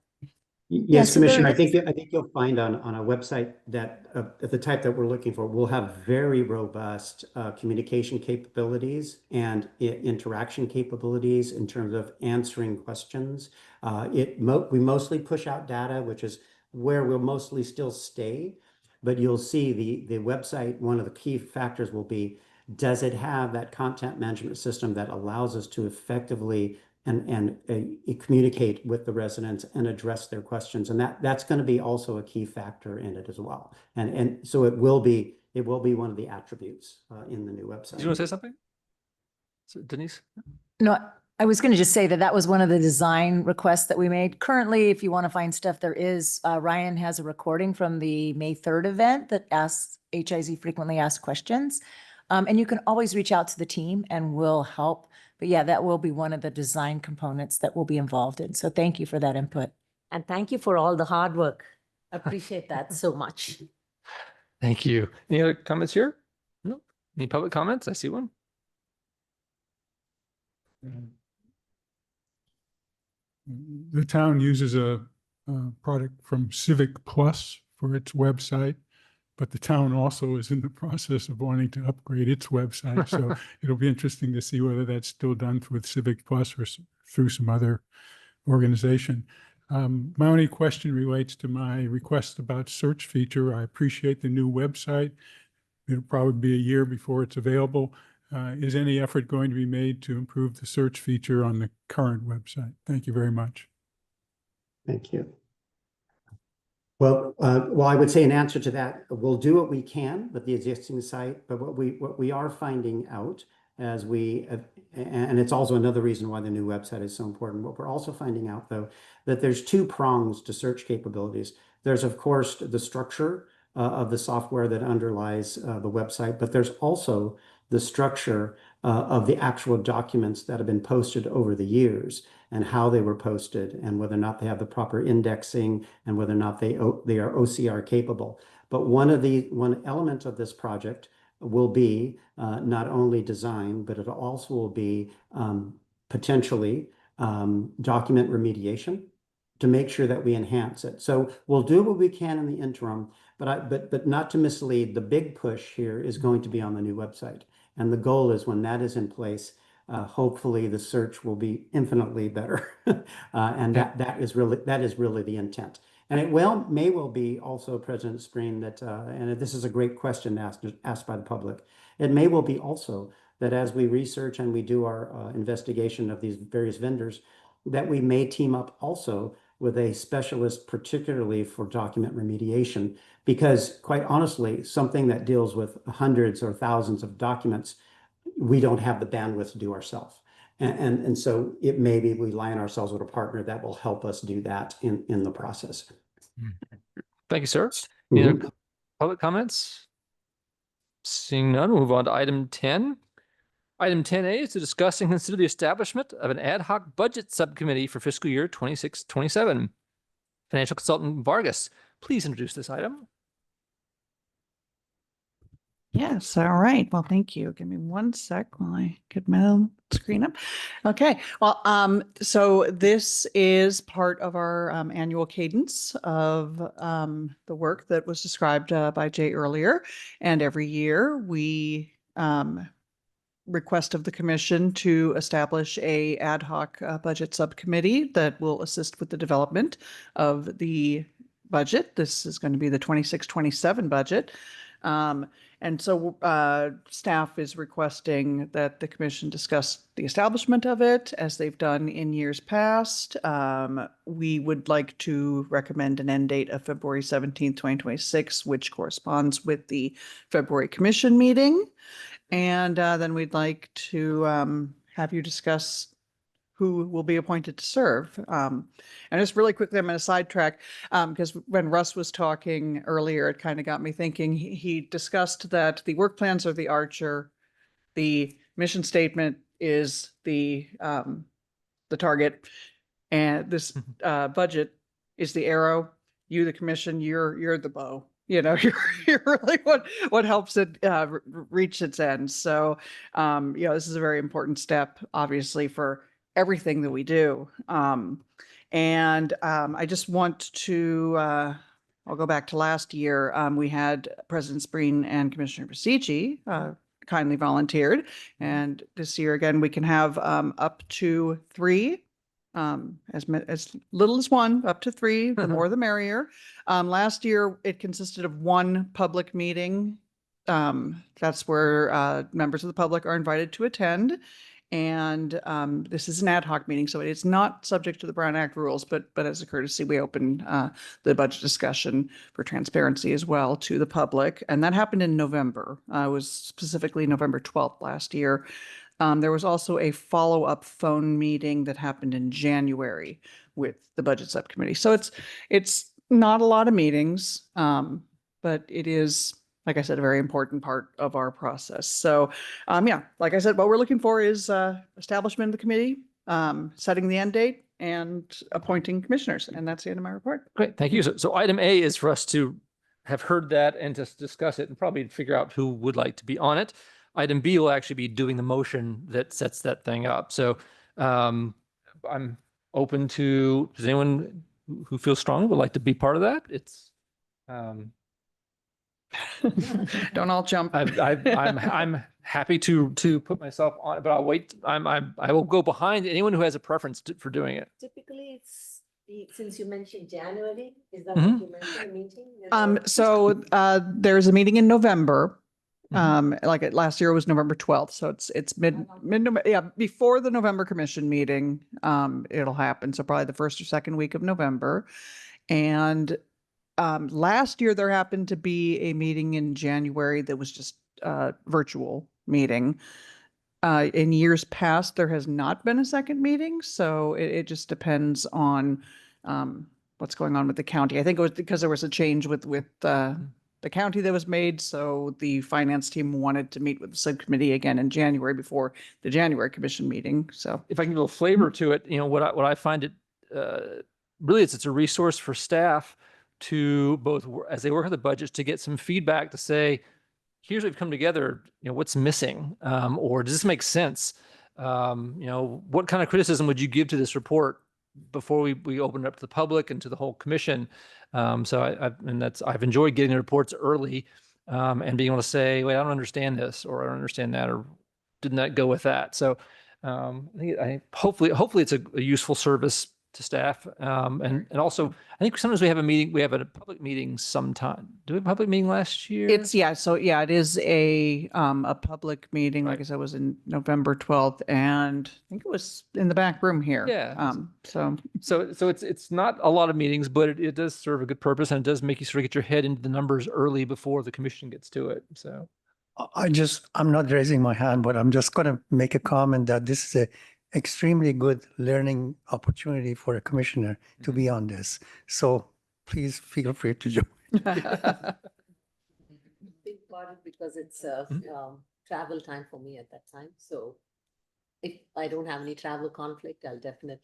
Yes, Commissioner, I think you'll find on a website that the type that we're looking for will have very robust communication capabilities and interaction capabilities in terms of answering questions. We mostly push out data, which is where we'll mostly still stay, but you'll see the website, one of the key factors will be, does it have that content management system that allows us to effectively and communicate with the residents and address their questions? And that's going to be also a key factor in it as well. And so it will be one of the attributes in the new website. Do you want to say something? So, Denise? No, I was going to just say that was one of the design requests that we made. Currently, if you want to find stuff, there is, Ryan has a recording from the May 3rd event that asks HIZ frequently asked questions. And you can always reach out to the team and we'll help. But yeah, that will be one of the design components that we'll be involved in. So thank you for that input. And thank you for all the hard work. I appreciate that so much. Thank you. Any other comments here? No. Any public comments? I see one. The town uses a product from Civic Plus for its website, but the town also is in the process of wanting to upgrade its website. So it'll be interesting to see whether that's still done with Civic Plus or through some other organization. My only question relates to my request about search feature. I appreciate the new website. It'll probably be a year before it's available. Is any effort going to be made to improve the search feature on the current website? Thank you very much. Thank you. Well, I would say in answer to that, we'll do what we can with the existing site, but what we are finding out as and it's also another reason why the new website is so important. What we're also finding out, though, that there's two prongs to search capabilities. There's, of course, the structure of the software that underlies the website, but there's also the structure of the actual documents that have been posted over the years and how they were posted and whether or not they have the proper indexing and whether or not they are OCR capable. But one element of this project will be not only design, but it also will be potentially document remediation to make sure that we enhance it. So we'll do what we can in the interim, but not to mislead, the big push here is going to be on the new website. And the goal is when that is in place, hopefully the search will be infinitely better. And that is really the intent. And it may well be also, President Spreen, that, and this is a great question asked by the public, it may well be also that as we research and we do our investigation of these various vendors, that we may team up also with a specialist, particularly for document remediation, because quite honestly, something that deals with hundreds or thousands of documents, we don't have the bandwidth to do ourselves. And so it may be we line ourselves with a partner that will help us do that in the process. Thank you, sir. Any other public comments? Seeing none, we'll move on to item 10. Item 10A is to discuss and consider the establishment of an ad hoc budget subcommittee for fiscal year 26-27. Financial consultant Vargas, please introduce this item. Yes, all right. Well, thank you. Give me one sec while I get my screen up. Okay, well, so this is part of our annual cadence of the work that was described by Jay earlier. And every year we request of the commission to establish a ad hoc budget subcommittee that will assist with the development of the budget. This is going to be the 26-27 budget. And so staff is requesting that the commission discuss the establishment of it as they've done in years past. We would like to recommend an end date of February 17th, 2026, which corresponds with the February commission meeting. And then we'd like to have you discuss who will be appointed to serve. And just really quickly, I'm going to sidetrack because when Russ was talking earlier, it kind of got me thinking. He discussed that the work plans are the archer, the mission statement is the target, and this budget is the arrow. You, the commission, you're the bow. You know, you're really what helps it reach its end. So, you know, this is a very important step, obviously, for everything that we do. And I just want to, I'll go back to last year. We had President Spreen and Commissioner Basici kindly volunteered. And this year, again, we can have up to 3, as little as 1, up to 3, the more the merrier. Last year, it consisted of 1 public meeting. That's where members of the public are invited to attend. And this is an ad hoc meeting, so it's not subject to the Brown Act rules, but as a courtesy, we open the budget discussion for transparency as well to the public. And that happened in November. It was specifically November 12th last year. There was also a follow-up phone meeting that happened in January with the budget subcommittee. So it's not a lot of meetings, but it is, like I said, a very important part of our process. So, yeah, like I said, what we're looking for is establishment of the committee, setting the end date, and appointing commissioners. And that's the end of my report. Great, thank you. So item A is for us to have heard that and just discuss it and probably figure out who would like to be on it. Item B will actually be doing the motion that sets that thing up. So I'm open to, does anyone who feels strongly would like to be part of that? It's don't all jump. I'm happy to put myself on it, but I'll wait. I will go behind anyone who has a preference for doing it. Typically, it's since you mentioned January, is that what you mentioned, a meeting? So there's a meeting in November. Like last year was November 12th. So it's mid-November. Yeah, before the November commission meeting, it'll happen. So probably the first or second week of November. And Last year, there happened to be a meeting in January that was just a virtual meeting. In years past, there has not been a second meeting, so it just depends on what's going on with the county. I think it was because there was a change with the county that was made, so the finance team wanted to meet with the subcommittee again in January before the January commission meeting. So If I can give a little flavor to it, what I find it really it's a resource for staff to both as they work on the budgets to get some feedback to say, here's what we've come together, what's missing, or does this make sense? What kind of criticism would you give to this report before we open it up to the public and to the whole commission? So I've enjoyed getting the reports early and being able to say, wait, I don't understand this, or I don't understand that, or didn't that go with that? So hopefully it's a useful service to staff. And also, I think sometimes we have a public meeting sometime. Do we have a public meeting last year? it is a public meeting. Like I said, it was in November 12th, and I think it was in the back room here. Yeah. So it's not a lot of meetings, but it does serve a good purpose, and it does make you sort of get your head into the numbers early before the commission gets to it. So I'm not raising my hand, but I'm just going to make a comment that this is a extremely good learning opportunity for a commissioner to be on this. So please feel free to join. Big part because it's travel time for me at that time. So if I don't have any travel conflict, I'll definitely.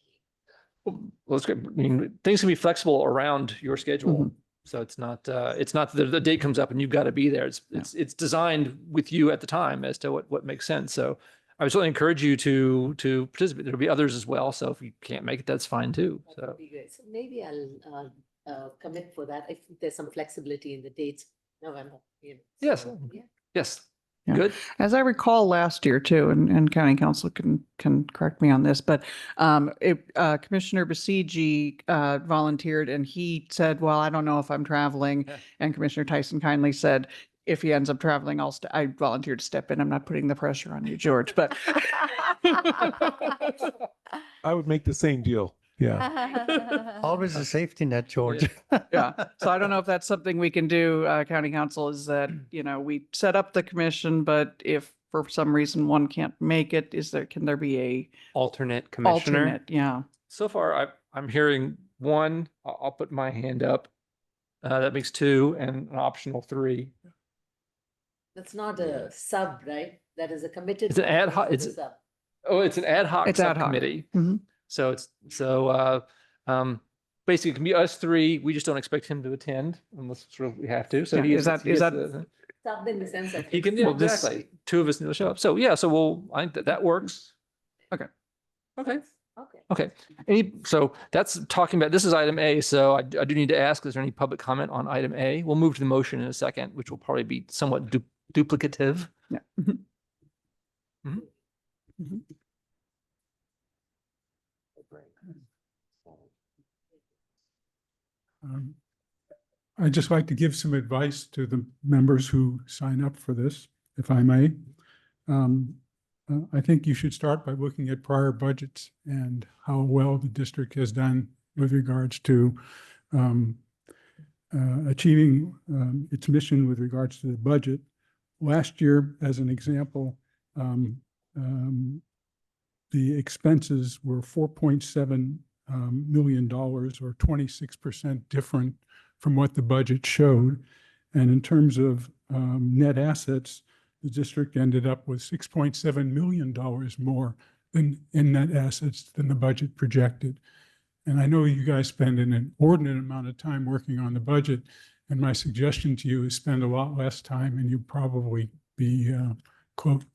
Well, that's great. I mean, things can be flexible around your schedule. So it's not that the date comes up and you've got to be there. It's designed with you at the time as to what makes sense. So I would certainly encourage you to participate. There'll be others as well. So if you can't make it, that's fine too. That would be great. So maybe I'll commit for that if there's some flexibility in the dates, November. Yes. So, yeah. Yes. Yeah. Good. As I recall last year too, and county council can correct me on this, but Commissioner Basigi volunteered, and he said, well, I don't know if I'm traveling. And Commissioner Tyson kindly said, if he ends up traveling, I volunteered to step in. I'm not putting the pressure on you, George, but I would make the same deal. Yeah. Always a safety net, George. yeah. So I don't know if that's something we can do, county council, is that, we set up the commission, but if for some reason one can't make it, can there be a alternate commissioner? Alternate, yeah. So far, I'm hearing one. I'll put my hand up. That makes two, and an optional three. That's not a sub, right? That is a committed. It's an ad hoc. It's an ad hoc subcommittee. So basically it can be us three. We just don't expect him to attend unless we have to. So is that sub in the sense that he can do exactly. Two of us need to show up. So I think that works. Okay. So that's talking about, this is item A. So I do need to ask, is there any public comment on item A? We'll move to the motion in a second, which will probably be somewhat duplicative. Yeah. I'd just like to give some advice to the members who sign up for this, if I may. I think you should start by looking at prior budgets and how well the district has done with regards to achieving its mission with regards to the budget. Last year, as an example, the expenses were $4.7 million, or 26% different from what the budget showed. And in terms of net assets, the district ended up with $6.7 million more in net assets than the budget projected. And I know you guys spend an inordinate amount of time working on the budget, and my suggestion to you is spend a lot less time, and you probably be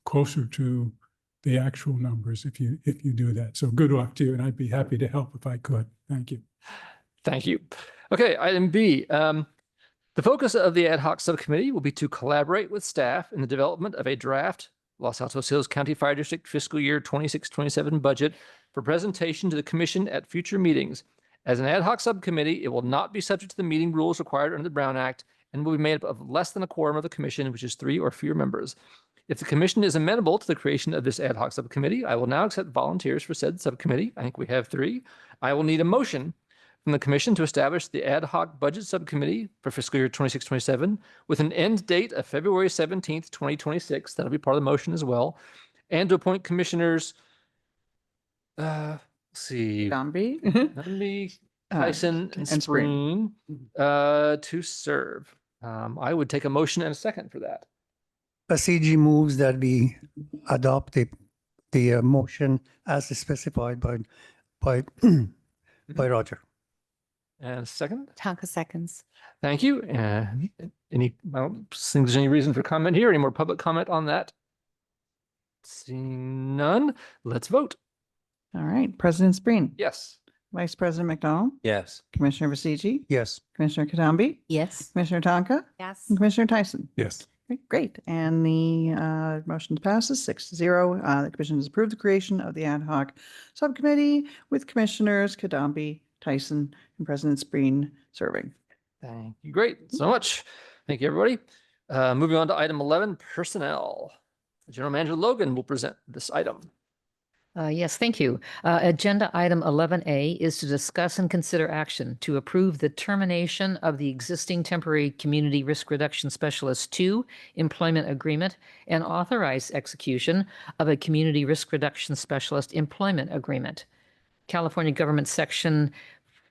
closer to the actual numbers if you do that. So good luck to you, and I'd be happy to help if I could. Thank you. Thank you. Okay, item B. The focus of the ad hoc subcommittee will be to collaborate with staff in the development of a draft Los Altos Hills County Fire District fiscal year 26-27 budget for presentation to the commission at future meetings. As an ad hoc subcommittee, it will not be subject to the meeting rules required under the Brown Act and will be made up of less than a quorum of the commission, which is 3 or fewer members. If the commission is amenable to the creation of this ad hoc subcommittee, I will now accept volunteers for said subcommittee. I think we have 3. I will need a motion from the commission to establish the ad hoc budget subcommittee for fiscal year 26-27 with an end date of February 17th, 2026. That'll be part of the motion as well. And to appoint commissioners, let's see, Dombey. Tyson and Spreen to serve. I would take a motion and a second for that. CG moves that we adopt the motion as specified by Roger. And a second? Tonka seconds. Thank you. I don't think there's any reason for comment here. Any more public comment on that? Seeing none, let's vote. All right, President Spreen. Yes. Vice President McDonald. Yes. Commissioner Basiji. Yes. Commissioner Katambi. Yes. Commissioner Tonka. Yes. And Commissioner Tyson. Yes. Great. And the motion passes 6-0. The commission has approved the creation of the ad hoc subcommittee with Commissioners Kadambi, Tyson, and President Spreen serving. Thank you. Great. So much. Thank you, everybody. Moving on to item 11, personnel. General Manager Logan will present this item. Yes, thank you. Agenda item 11A is to discuss and consider action to approve the termination of the existing temporary community risk reduction specialist 2 employment agreement and authorize execution of a community risk reduction specialist employment agreement. California Government Section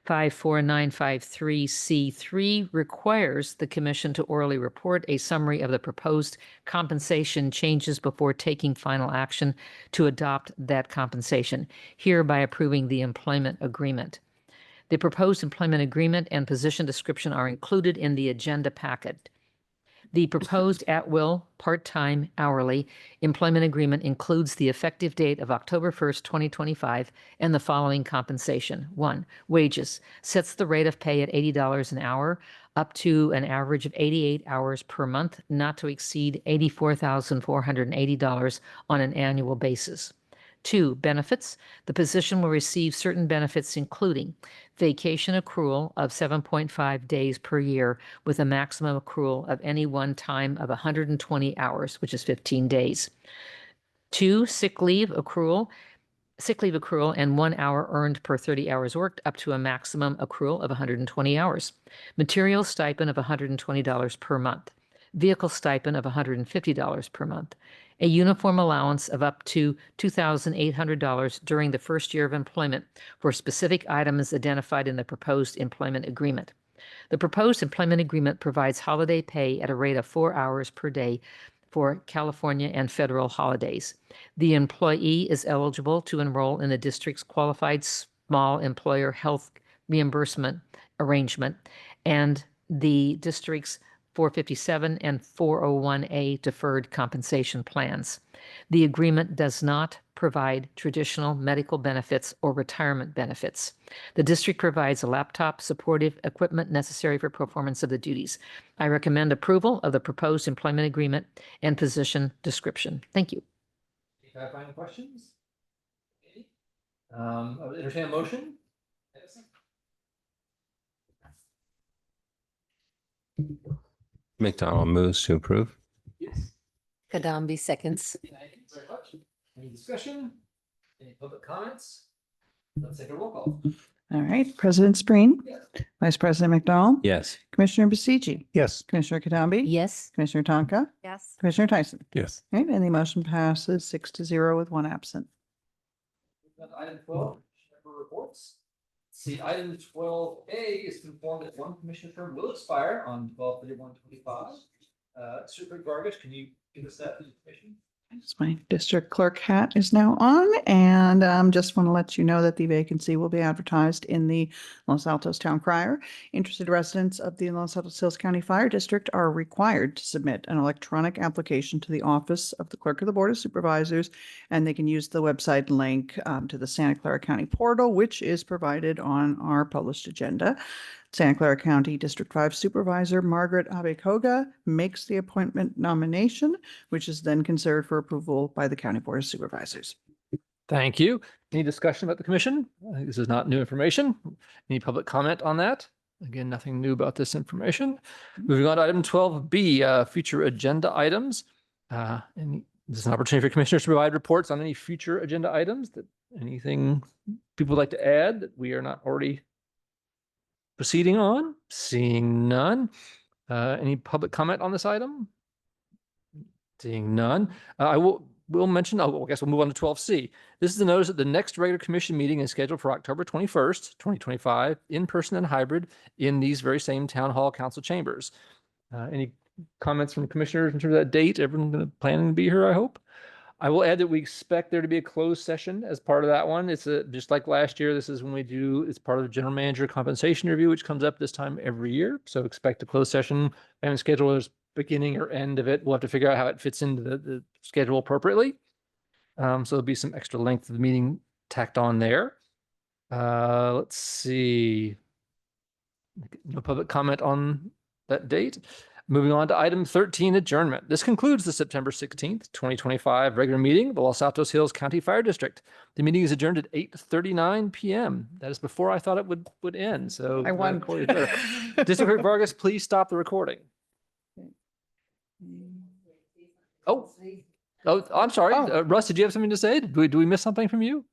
54953C3 requires the commission to orally report a summary of the proposed compensation changes before taking final action to adopt that compensation, hereby approving the employment agreement. The proposed employment agreement and position description are included in the agenda packet. The proposed at-will, part-time, hourly employment agreement includes the effective date of October 1st, 2025, and the following compensation. 1. Wages. Sets the rate of pay at $80 an hour, up to an average of 88 hours per month, not to exceed $84,480 on an annual basis. 2. Benefits. The position will receive certain benefits, including vacation accrual of 7.5 days per year with a maximum accrual of any one time of 120 hours, which is 15 days. 2. Sick leave accrual and 1 hour earned per 30 hours worked, up to a maximum accrual of 120 hours. Material stipend of $120 per month. Vehicle stipend of $150 per month. A uniform allowance of up to $2,800 during the first year of employment for specific items identified in the proposed employment agreement. The proposed employment agreement provides holiday pay at a rate of 4 hours per day for California and federal holidays. The employee is eligible to enroll in the district's qualified small employer health reimbursement arrangement and the district's 457 and 401A deferred compensation plans. The agreement does not provide traditional medical benefits or retirement benefits. The district provides a laptop, supportive equipment necessary for performance of the duties. I recommend approval of the proposed employment agreement and position description. Thank you. Any clarifying questions? I would entertain a motion. McDonald moves to approve. Yes. Kadambi seconds. Thank you very much. Any discussion? Any public comments? Let's take a roll call. All right, President Spreen. Yes. Vice President McDonald. Yes. Commissioner Basiji. Yes. Commissioner Katambi. Yes. Commissioner Tonka. Yes. Commissioner Tyson. Yes. All right, and the motion passes 6-0 with 1 absent. Item 12, member reports. See, item 12A is to inform that one commissioner term will expire on 12/31/25. Super Gargis, can you give us that information? My district clerk hat is now on, and just want to let you know that the vacancy will be advertised in the Los Altos Town Crier. Interested residents of the Los Altos Hills County Fire District are required to submit an electronic application to the office of the Clerk of the Board of Supervisors, and they can use the website link to the Santa Clara County portal, which is provided on our published agenda. Santa Clara County District 5 Supervisor Margaret Abekoga makes the appointment nomination, which is then considered for approval by the County Board of Supervisors. Thank you. Any discussion about the commission? This is not new information. Any public comment on that? Again, nothing new about this information. Moving on to item 12B, future agenda items. And this is an opportunity for commissioners to provide reports on any future agenda items. Anything people would like to add that we are not already Proceeding on, seeing none. Any public comment on this item? Seeing none. We'll mention, I guess we'll move on to 12C. This is the notice that the next regular commission meeting is scheduled for October 21st, 2025, in person and hybrid in these very same town hall council chambers. Any comments from commissioners in terms of that date? Everyone planning to be here, I hope. I will add that we expect there to be a closed session as part of that one. It's just like last year. This is when it's part of the general manager compensation review, which comes up this time every year. So expect a closed session. I haven't scheduled as beginning or end of it. We'll have to figure out how it fits into the schedule appropriately. So there'll be some extra length of the meeting tacked on there. Let's see. No public comment on that date. Moving on to item 13, adjournment. This concludes the September 16th, 2025 regular meeting of the Los Altos Hills County Fire District. The meeting is adjourned at 8:39 p.m. That is before I thought it would end. So I won. District Clerk Vargas, please stop the recording. Oh, I'm sorry. Russ, did you have something to say? Do we miss something from you?